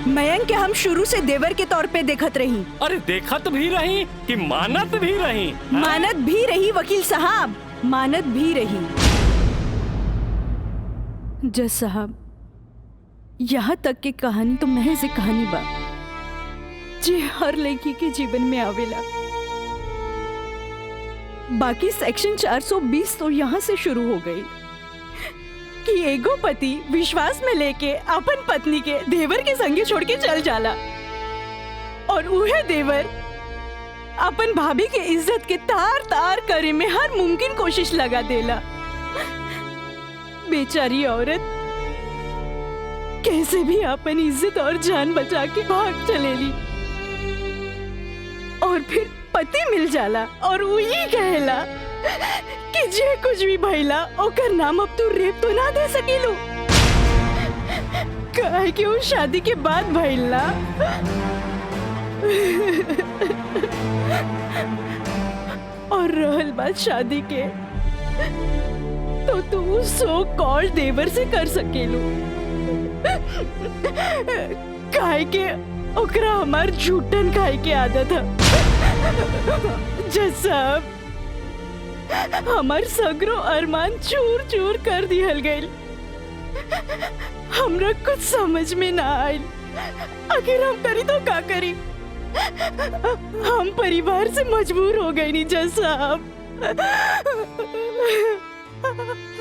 मयंक के हम शुरू से देवर के तौर पे देखत रही। अरे देखत भी रही कि मानत भी रही? मानत भी रही वकील साहब, मानत भी रही। जज साहब, यहाँ तक की कहानी तो महज एक कहानी बा जे हर लड़की के जीवन में आवेला। बाकी सेक्शन 420 तो यहाँ से शुरू हो गई कि एगो पति विश्वास में लेके अपन पत्नी के देवर के संगे छोड़ के चल जाला और उहे देवर अपन भाभी के इज्जत के तार तार करे में हर मुमकिन कोशिश लगा देला। बेचारी औरत कैसे भी अपन इज्जत और जान बचा के भाग चलेली और फिर पति मिल जाला और वही कहला कि जे कुछ भी भइला ओकर नाम अब तू रेप तो ना दे सकेलू, काहे कि वो शादी के बाद भइला। और रहल बात शादी के, तो तू सो कॉल देवर से कर सकेलू, काहे के ओकरा हमार झूठन खाए के आदत है। जज साहब, हमार सगरो अरमान चूर चूर कर दिहल गइल। हमरा कुछ समझ में ना आइल, आखिर हम करी तो का करी? हम परिवार से मजबूर हो गए नी जज साहब।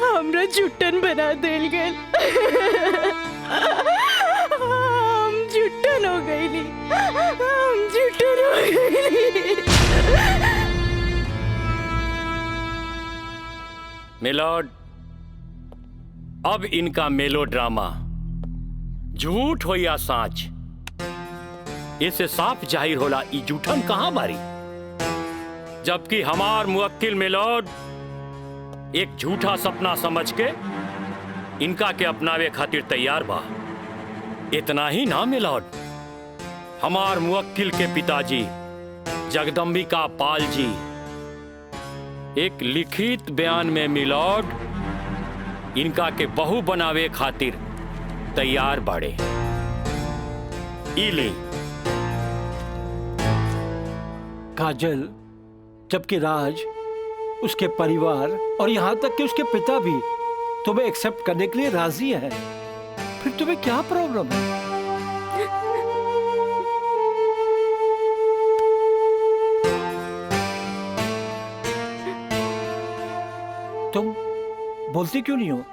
हमरा झूठन बना देल गइल। हम झूठन हो गई नी, हम झूठन हो गई। मिलॉर्ड, अब इनका मेलो ड्रामा झूठ हो या साच, इससे साफ जाहिर होला ई झूठन कहां बारी। जबकि हमार मुवक्किल मिलॉर्ड एक झूठा सपना समझ के इनका के अपनावे खातिर तैयार बा। इतना ही ना मिलॉर्ड, हमार मुवक्किल के पिताजी जगदम्बिका पाल जी एक लिखित बयान में मिलॉर्ड इनका के बहू बनावे खातिर तैयार बाड़े। इली काजल, जबकि राज, उसके परिवार और यहाँ तक कि उसके पिता भी तुम्हें एक्सेप्ट करने के लिए राजी है, फिर तुम्हें क्या प्रॉब्लम है? तुम बोलती क्यों नहीं हो?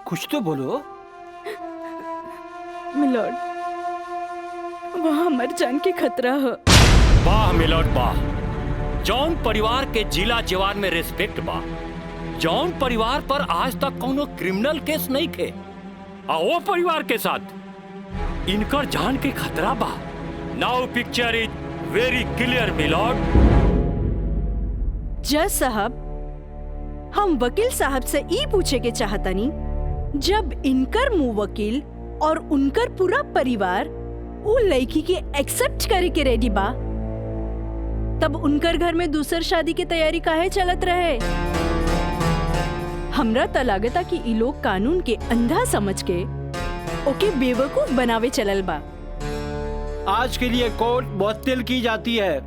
कुछ तो बोलो। मिलॉर्ड, वहाँ मर जान के खतरा है। वाह मिलॉर्ड वाह, जौन परिवार के जिला जवार में रिस्पेक्ट बा, जौन परिवार पर आज तक कोनो क्रिमिनल केस नहीं थे, वो परिवार के साथ इनकर जान के खतरा बा। Now picture is very clear milord. जज साहब, हम वकील साहब से ई पूछे के चाहतनी, जब इनकर मुंह वकील और उनकर पूरा परिवार वो लड़की के एक्सेप्ट करे के रेडी बा, तब उनकर घर में दूसर शादी की तैयारी काहे चलत रहे? हमरा त लागता कि ई लोग कानून के अंधा समझ के ओके बेवकूफ बनावे चलल बा। आज के लिए कोर्ट मुअत्तल की जाती है।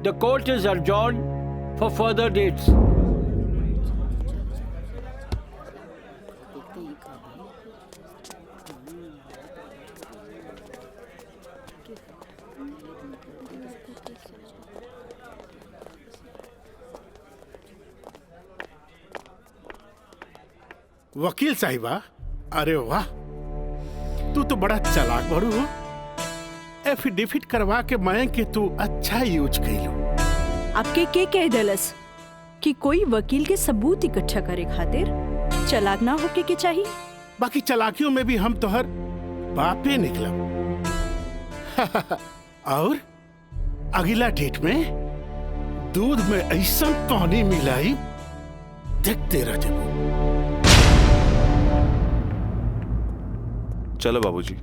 The court is adjourned for further dates. वकील साहिबा, अरे वाह, तू तो बड़ा चालाक बड़ू हो। एफिडेविट करवा के मैं कि तू अच्छा यूज कैलू। आपके के कह दलस कि कोई वकील के सबूत इकट्ठा करे खातिर चालाक ना होके के चाहिए? बाकी चालाकियों में भी हम तोहर बापे निकला। और अगला डेट में दूध में ऐसा पानी मिलाई, देखते रह जाओ। चलो बाबूजी।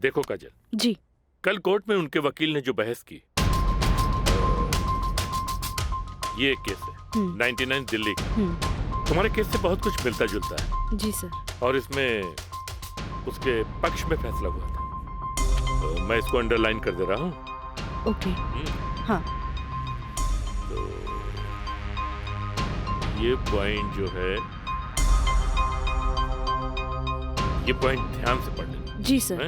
देखो काजल जी, कल कोर्ट में उनके वकील ने जो बहस की, ये एक केस है 99 दिल्ली का। तुम्हारे केस से बहुत कुछ मिलता जुलता है। जी सर। और इसमें उसके पक्ष में फैसला हुआ था। मैं इसको अंडरलाइन कर दे रहा हूँ। ओके। हाँ। तो ये पॉइंट जो है, ये पॉइंट ध्यान से पढ़ लेना। जी सर।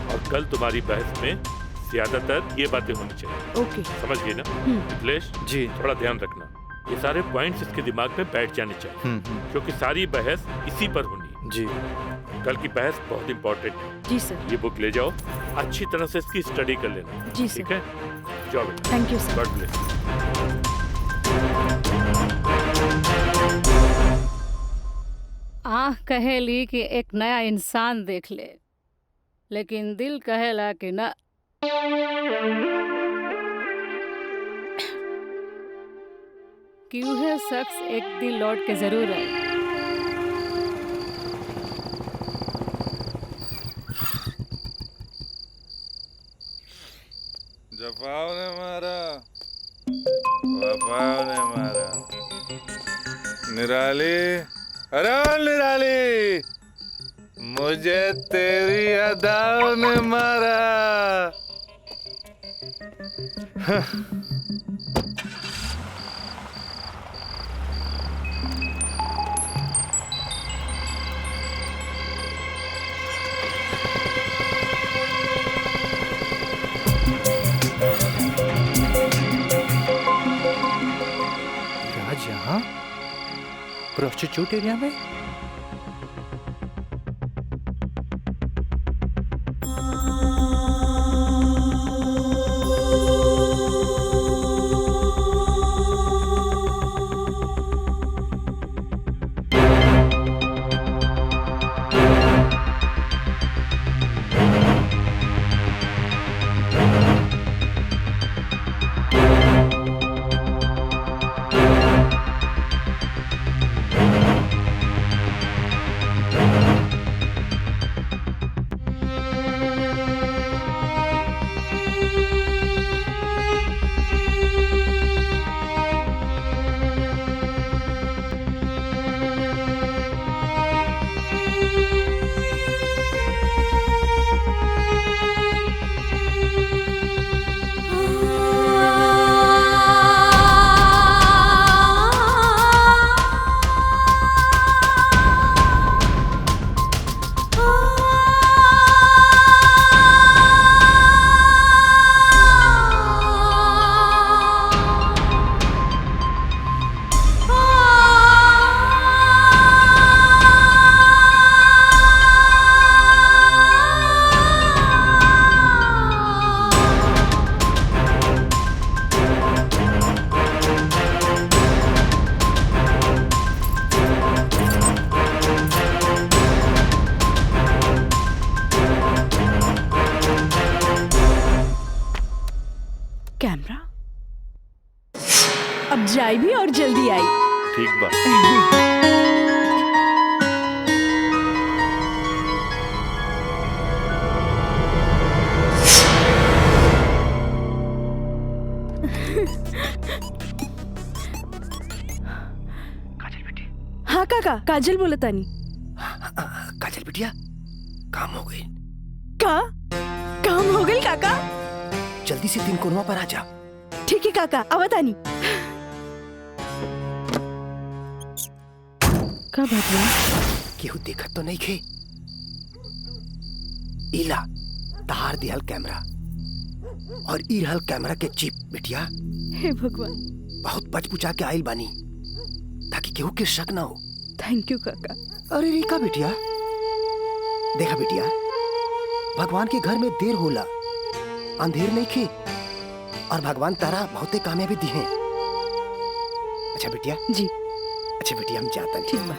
और कल तुम्हारी बहस में ज्यादातर ये बातें होनी चाहिए। ओके। समझ गई ना मिथिलेश? जी। थोड़ा ध्यान रखना, ये सारे पॉइंट्स इसके दिमाग में बैठ जाने चाहिए, क्योंकि सारी बहस इसी पर होनी है। जी। कल की बहस बहुत इंपॉर्टेंट है। जी सर। ये बुक ले जाओ, अच्छी तरह से इसकी स्टडी कर लेना। जी सर। ठीक है, जाओ बेटा। Thank you sir. God bless. आँख कहेली कि एक नया इंसान देख ले, लेकिन दिल कहेला कि ना। क्यों है शख्स एक दिन लौट के जरूर आए। जफाव ने मारा, वफाव ने मारा। निराली, अरे निराली, मुझे तेरी अदाओं ने मारा। राज यहाँ प्रोस्टिट्यूट एरिया में? चाय भी और जल्दी आई। ठीक बा। हाँ काका, काजल बोला तानी। काजल बिटिया काम हो गई। का काम हो गई काका? जल्दी से 3 कोनवा पर आ जा। ठीक है काका, अब तानी। का बात बा? केहू देखत तो नहीं खे। इला तहार दिहल कैमरा और ई रहल कैमरा के चिप बिटिया। हे भगवान, बहुत बचपुचा के आइल बानी ताकि केहू के शक ना हो। थैंक यू काका। अरे रिका बिटिया, देखा बिटिया, भगवान के घर में देर होला, अंधेर नहीं खे, और भगवान तारा बहुते कामयाबी दी है। अच्छा बिटिया जी। अच्छा बिटिया, हम जाता हैं। ठीक बा।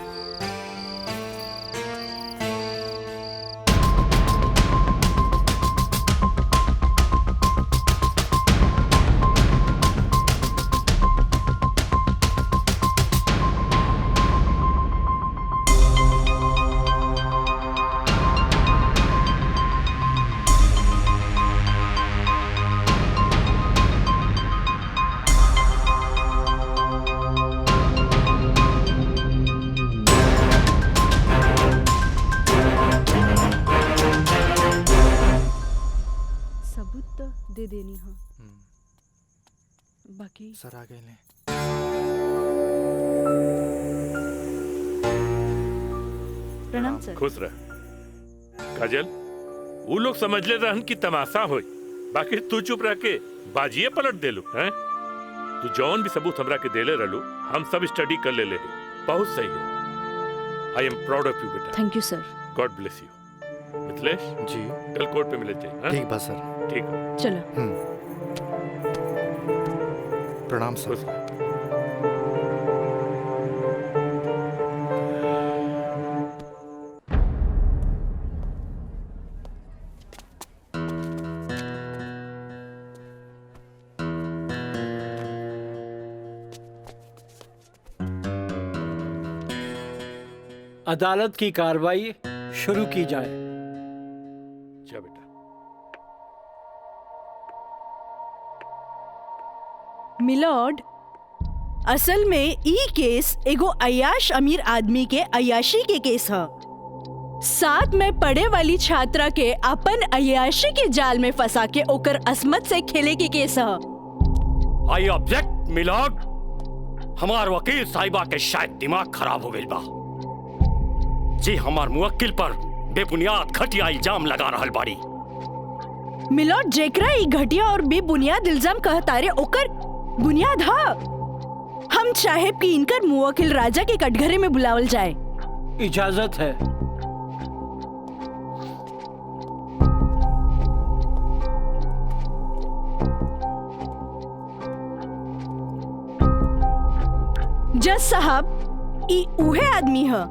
दे देनी हाँ। बाकी सर आ गए ले। प्रणाम सर। खुश रह काजल। वो लोग समझ ले रहन की तमाशा होई, बाकी तू चुप रह के बाजिए पलट देलू हैं। तू जौन भी सबूत हमरा के देले रहलू, हम सब स्टडी कर ले बहुत सही है। I am proud of you बेटा। Thank you sir. God bless you. Mithilesh ji, कल कोर्ट पे मिले थे। ठीक बा सर। ठीक है, चलो। प्रणाम सर। अदालत की कार्रवाई शुरू की जाए। जा बेटा। मिलॉर्ड, असल में ई केस एगो अय्याश अमीर आदमी के अय्याशी के केस है। साथ में पढ़े वाली छात्रा के अपन अय्याशी के जाल में फंसा के ओकर असमत से खेले के केस है। I object milord. हमार वकील साहिबा के शायद दिमाग खराब हो गई बा जी। हमार मुवक्किल पर बेबुनियाद घटिया इल्जाम लगा रहल बाड़ी। मिलॉर्ड, जेकरा ई घटिया और बेबुनियाद इल्जाम कहतारे ओकर बुनियाद हा। हम चाहे कि इनकर मुवक्किल राजा के कटघरे में बुलावल जाए। इजाजत है। जज साहब, ई उहे आदमी है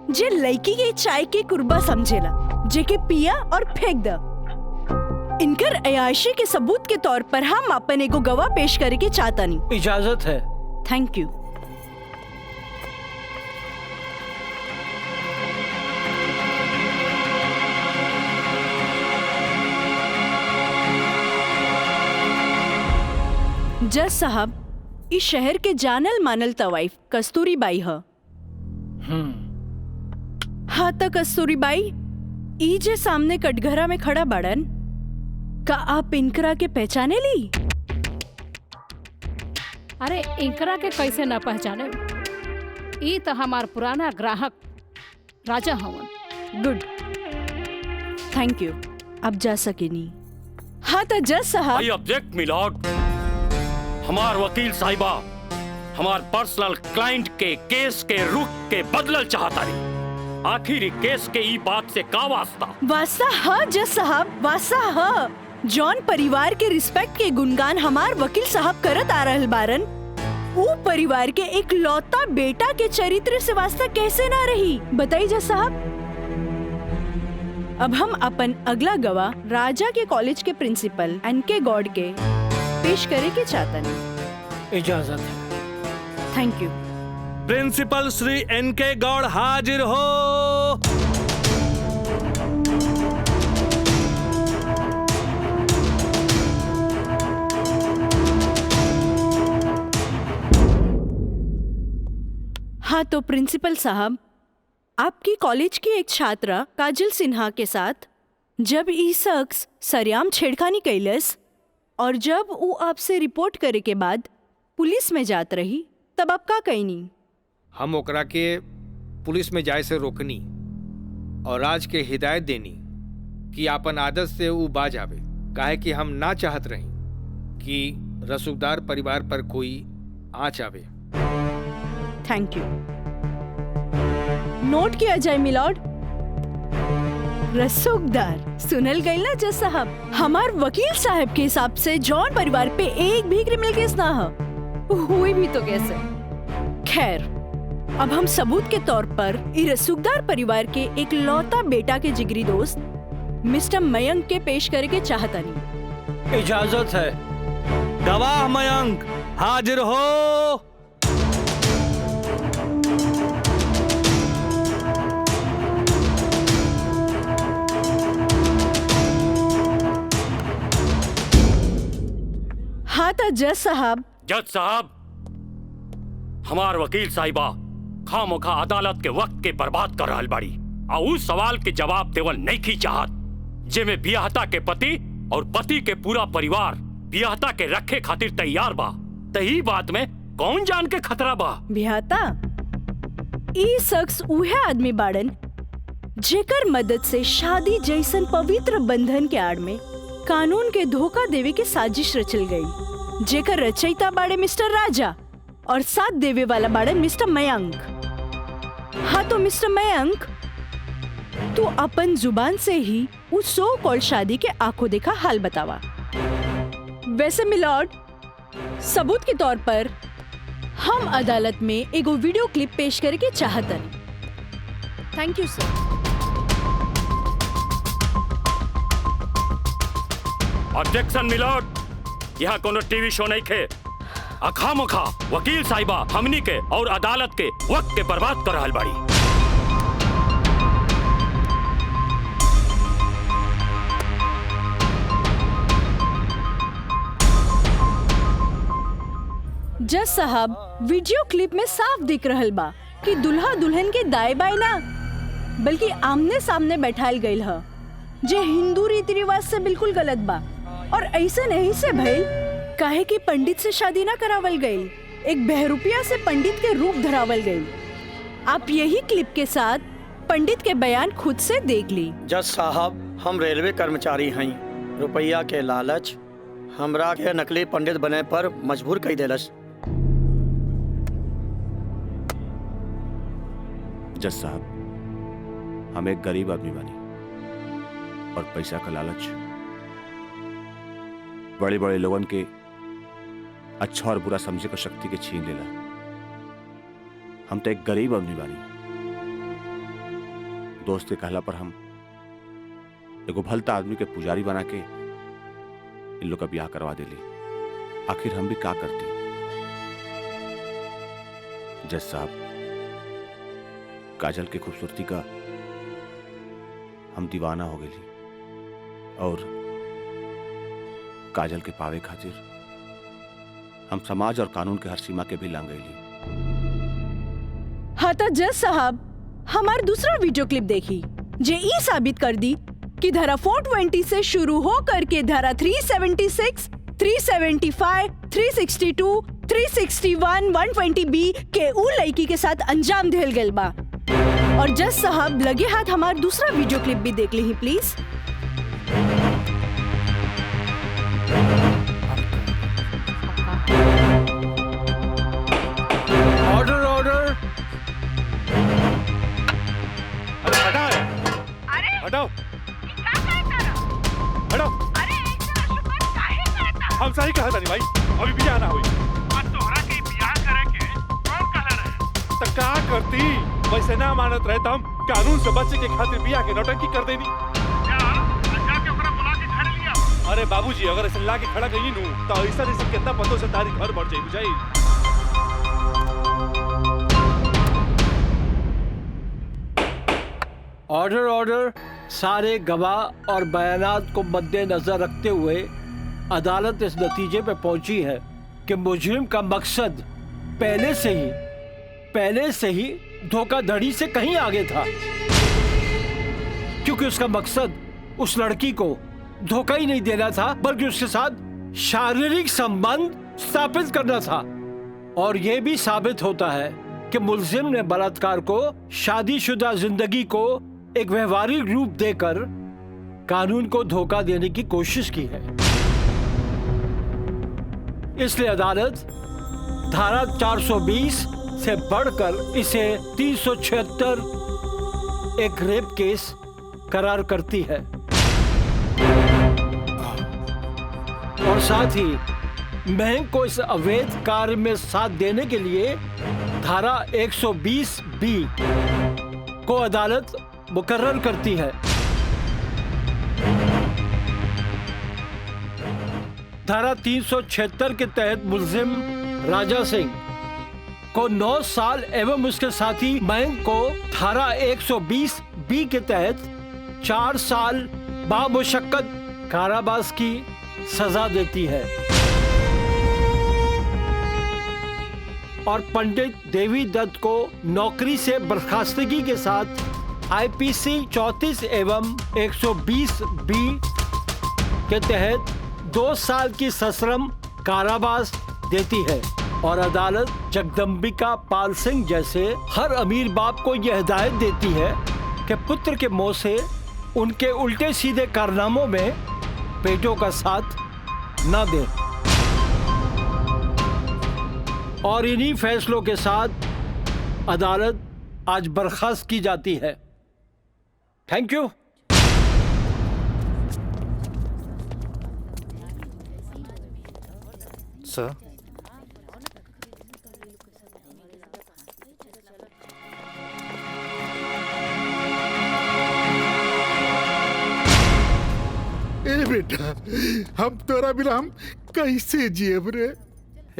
जे लड़की के चाय के कुर्बा समझेला, जेके पिया और फेंक द। इनकर अयाशी के सबूत के तौर पर हम अपन एगो गवाह पेश करे के चाहतानी। इजाजत है। Thank you. जज साहब, इस शहर के जानल मानल तवाइफ कस्तूरी बाई है। हाँ तो कस्तूरी बाई, ई जे सामने कटघरा में खड़ा बाड़न, का आप इनकरा के पहचाने ली? अरे इनकरा के कैसे न पहचाने? ई तो हमार पुराना ग्राहक राजा हवन। Good, thank you. अब जा सकेनी। हाँ तो जज साहब। I object milord. हमार वकील साहिबा हमार पर्सनल क्लाइंट के केस के रुख के बदलल चाहता रही। आखिर केस के ई बात से का वास्ता? वास्ता हाँ जज साहब, वास्ता हाँ। जॉन परिवार के रिस्पेक्ट के गुणगान हमार वकील साहब करत आ रहल बारन। वो परिवार के एक लौता बेटा के चरित्र से वास्ता कैसे ना रही, बताइए जज साहब। अब हम अपन अगला गवाह राजा के कॉलेज के प्रिंसिपल एनके गॉड के पेश करे के चाहता नहीं। इजाजत है। Thank you. प्रिंसिपल श्री एनके गौड़ हाजिर हो। हाँ तो प्रिंसिपल साहब, आपकी कॉलेज की एक छात्रा काजल सिन्हा के साथ जब ई शख्स सरेआम छेड़खानी कैलस और जब वो आपसे रिपोर्ट करे के बाद पुलिस में जात रही तब आप का कहनी? हम ओकरा के पुलिस में जाए से रोकनी और आज के हिदायत देनी कि आपन आदत से वो बाज आवे, काहे कि हम ना चाहत रही कि रसूखदार परिवार पर कोई आँच आवे। Thank you. नोट किया जाए मिलॉर्ड। रसूखदार सुनल गई ना जज साहब, हमार वकील साहब के हिसाब से जॉन परिवार पे एक भी क्रिमिनल केस ना हुई भी तो कैसे। खैर, अब हम सबूत के तौर पर इस रसूखदार परिवार के एक लौता बेटा के जिगरी दोस्त मिस्टर मयंक के पेश करे के चाहता नहीं। इजाजत है। गवाह मयंक हाजिर हो। हाँ तो जज साहब, हमार वकील साहिबा खामोखा अदालत के वक्त के बर्बाद कर रहल बाड़ी और उस सवाल के जवाब देवल नहीं की चाहत जेमे बियाहता के पति और पति के पूरा परिवार बियाहता के रखे खातिर तैयार बा। तही बात में कौन जान के खतरा बा? बियाहता ई शख्स उहे आदमी बाड़न जेकर मदद से शादी जैसन पवित्र बंधन के आड़ में कानून के धोखा देवे के साजिश रचल गई, जेकर रचयिता बाड़े मिस्टर राजा और साथ देवे वाला बाड़े मिस्टर मयंक। हाँ तो मिस्टर मयंक, तू अपन जुबान से ही उस सो कॉल्ड शादी के आंखों देखा हाल बतावा। वैसे मिलॉर्ड, सबूत के तौर पर हम अदालत में एगो वीडियो क्लिप पेश करे के चाहतन। Thank you sir. Objection milord, यहाँ कोनो टीवी शो नहीं खे। अखामोखा वकील साहिबा हमनी के और अदालत के वक्त के बर्बाद कर रहल बाड़ी। जज साहब, वीडियो क्लिप में साफ दिख रहल बा कि दुल्हा दुल्हन के दाएं बाएं ना बल्कि आमने सामने बैठाल गईल ह, जे हिंदू रीति रिवाज से बिल्कुल गलत बा और ऐसे नहीं से भइल काहे कि पंडित से शादी ना करावल गई, एक बहरूपिया से पंडित के रूप धरावल गई। आप यही क्लिप के साथ पंडित के बयान खुद से देख ली। जज साहब, हम रेलवे कर्मचारी हैं, रुपया के लालच हमरा के नकली पंडित बने पर मजबूर कई देलस। जज साहब, हम एक गरीब आदमी बानी और पैसा का लालच बड़े बड़े लोगन के अच्छा और बुरा समझे को शक्ति के छीन लेला। हम तो एक गरीब आदमी बानी। दोस्त के कहला पर हम एगो भलता आदमी के पुजारी बना के इन लोग का ब्याह करवा देली। आखिर हम भी क्या करती? जज साहब, काजल की खूबसूरती का हम दीवाना हो गई और काजल के पावे खातिर हम समाज और कानून के हर सीमा के भी लांग गईली। हाँ तो जज साहब, हमार दूसरा वीडियो क्लिप देखी जे ई साबित कर दी कि धारा 420 से शुरू हो करके धारा 376, 375, 362, 361, 120B के उ लड़की के साथ अंजाम देल गल बा। और जज साहब, लगे हाथ हमार दूसरा वीडियो क्लिप भी देख ली प्लीज। Order order. अरे हटाओ, हटाओ, हटाओ। हम सही कहा था नहीं भाई, अभी बियाह ना हुई। तोहरा के बियाह करे के कौन कहले रहे? तो का करती? वैसे ना मानत रहे तो हम कानून से बचे के खातिर बियाह के नौटंकी कर देनी। जाके ओकरा बुला के घर लिया। अरे बाबूजी, अगर ऐसे ला के खड़ा कहीं नू तो ऐसा कितना पतों से तारी घर बढ़ जाई बुझाई। Order order. सारे गवाह और बयानात को मद्देनजर रखते हुए अदालत इस नतीजे पे पहुंची है कि मुजरिम का मकसद पहले से ही धोखाधड़ी से कहीं आगे था, क्योंकि उसका मकसद उस लड़की को धोखा ही नहीं देना था बल्कि उसके साथ शारीरिक संबंध स्थापित करना था। और यह भी साबित होता है कि मुलजिम ने बलात्कार को शादीशुदा जिंदगी को एक व्यवहारिक रूप देकर कानून को धोखा देने की कोशिश की है। इसलिए अदालत धारा 420 से बढ़कर इसे 376 एक रेप केस करार करती है और साथ ही महंग को इस अवैध कार्य में साथ देने के लिए धारा 120 बी को अदालत मुकर्रर करती है। धारा 376 के तहत मुलजिम राजा सिंह को 9 साल एवं उसके साथी महंग को धारा 120 बी के तहत 4 साल बामुशक्कत कारावास की सजा देती है और पंडित देवी दत्त को नौकरी से बर्खास्तगी के साथ आईपीसी 34 एवं 120 बी के तहत 2 साल की सश्रम कारावास देती है और अदालत जगदम्बिका पाल सिंह जैसे हर अमीर बाप को यह हिदायत देती है कि पुत्र के मुंह से उनके उल्टे सीधे कारनामों में बेटों का साथ न दें। और इन्हीं फैसलों के साथ अदालत आज बर्खास्त की जाती है। Thank you. सर, ए बेटा, हम तोरा बिना हम कैसे जियब रे?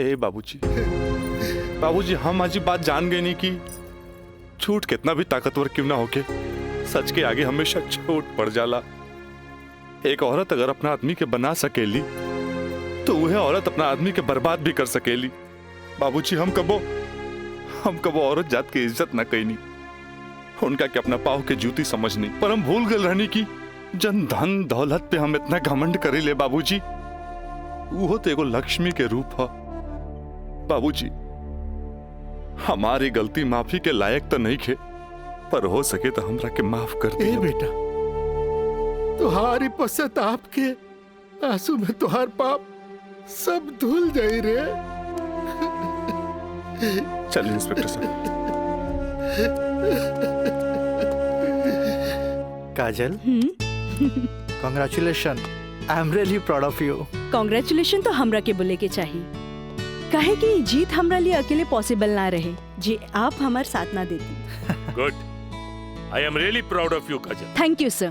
ए बाबूजी हम आज बात जान गए नहीं कि झूठ कितना भी ताकतवर क्यों ना होके सच के आगे हमेशा छोट पड़ जाला। एक औरत अगर अपना आदमी के बना सकेली तो वह औरत अपना आदमी के बर्बाद भी कर सकेली। बाबूजी हम कबो औरत जात की इज्जत न कईनी, उनका के अपना पाव के जूती समझनी, पर हम भूल गए रहनी की जन धन दौलत पे हम इतना घमंड करे ले। बाबूजी वो तो एगो लक्ष्मी के रूप है। बाबूजी हमारी गलती माफी के लायक तो नहीं खे, पर हो सके तो हमरा के माफ कर दे। बेटा, तुम्हारी पश्चाताप के आंसू में तुम्हार पाप सब धुल जाई रे। चलिए इंस्पेक्टर साहब। Kajal, congratulation, I am really proud of you. Congratulation तो हमरा के बोले के चाहिए, काहे कि जीत हमरा लिए अकेले पॉसिबल ना रहे जी आप हमारे साथ ना देती। Good, I am really proud of you Kajal. Thank you sir.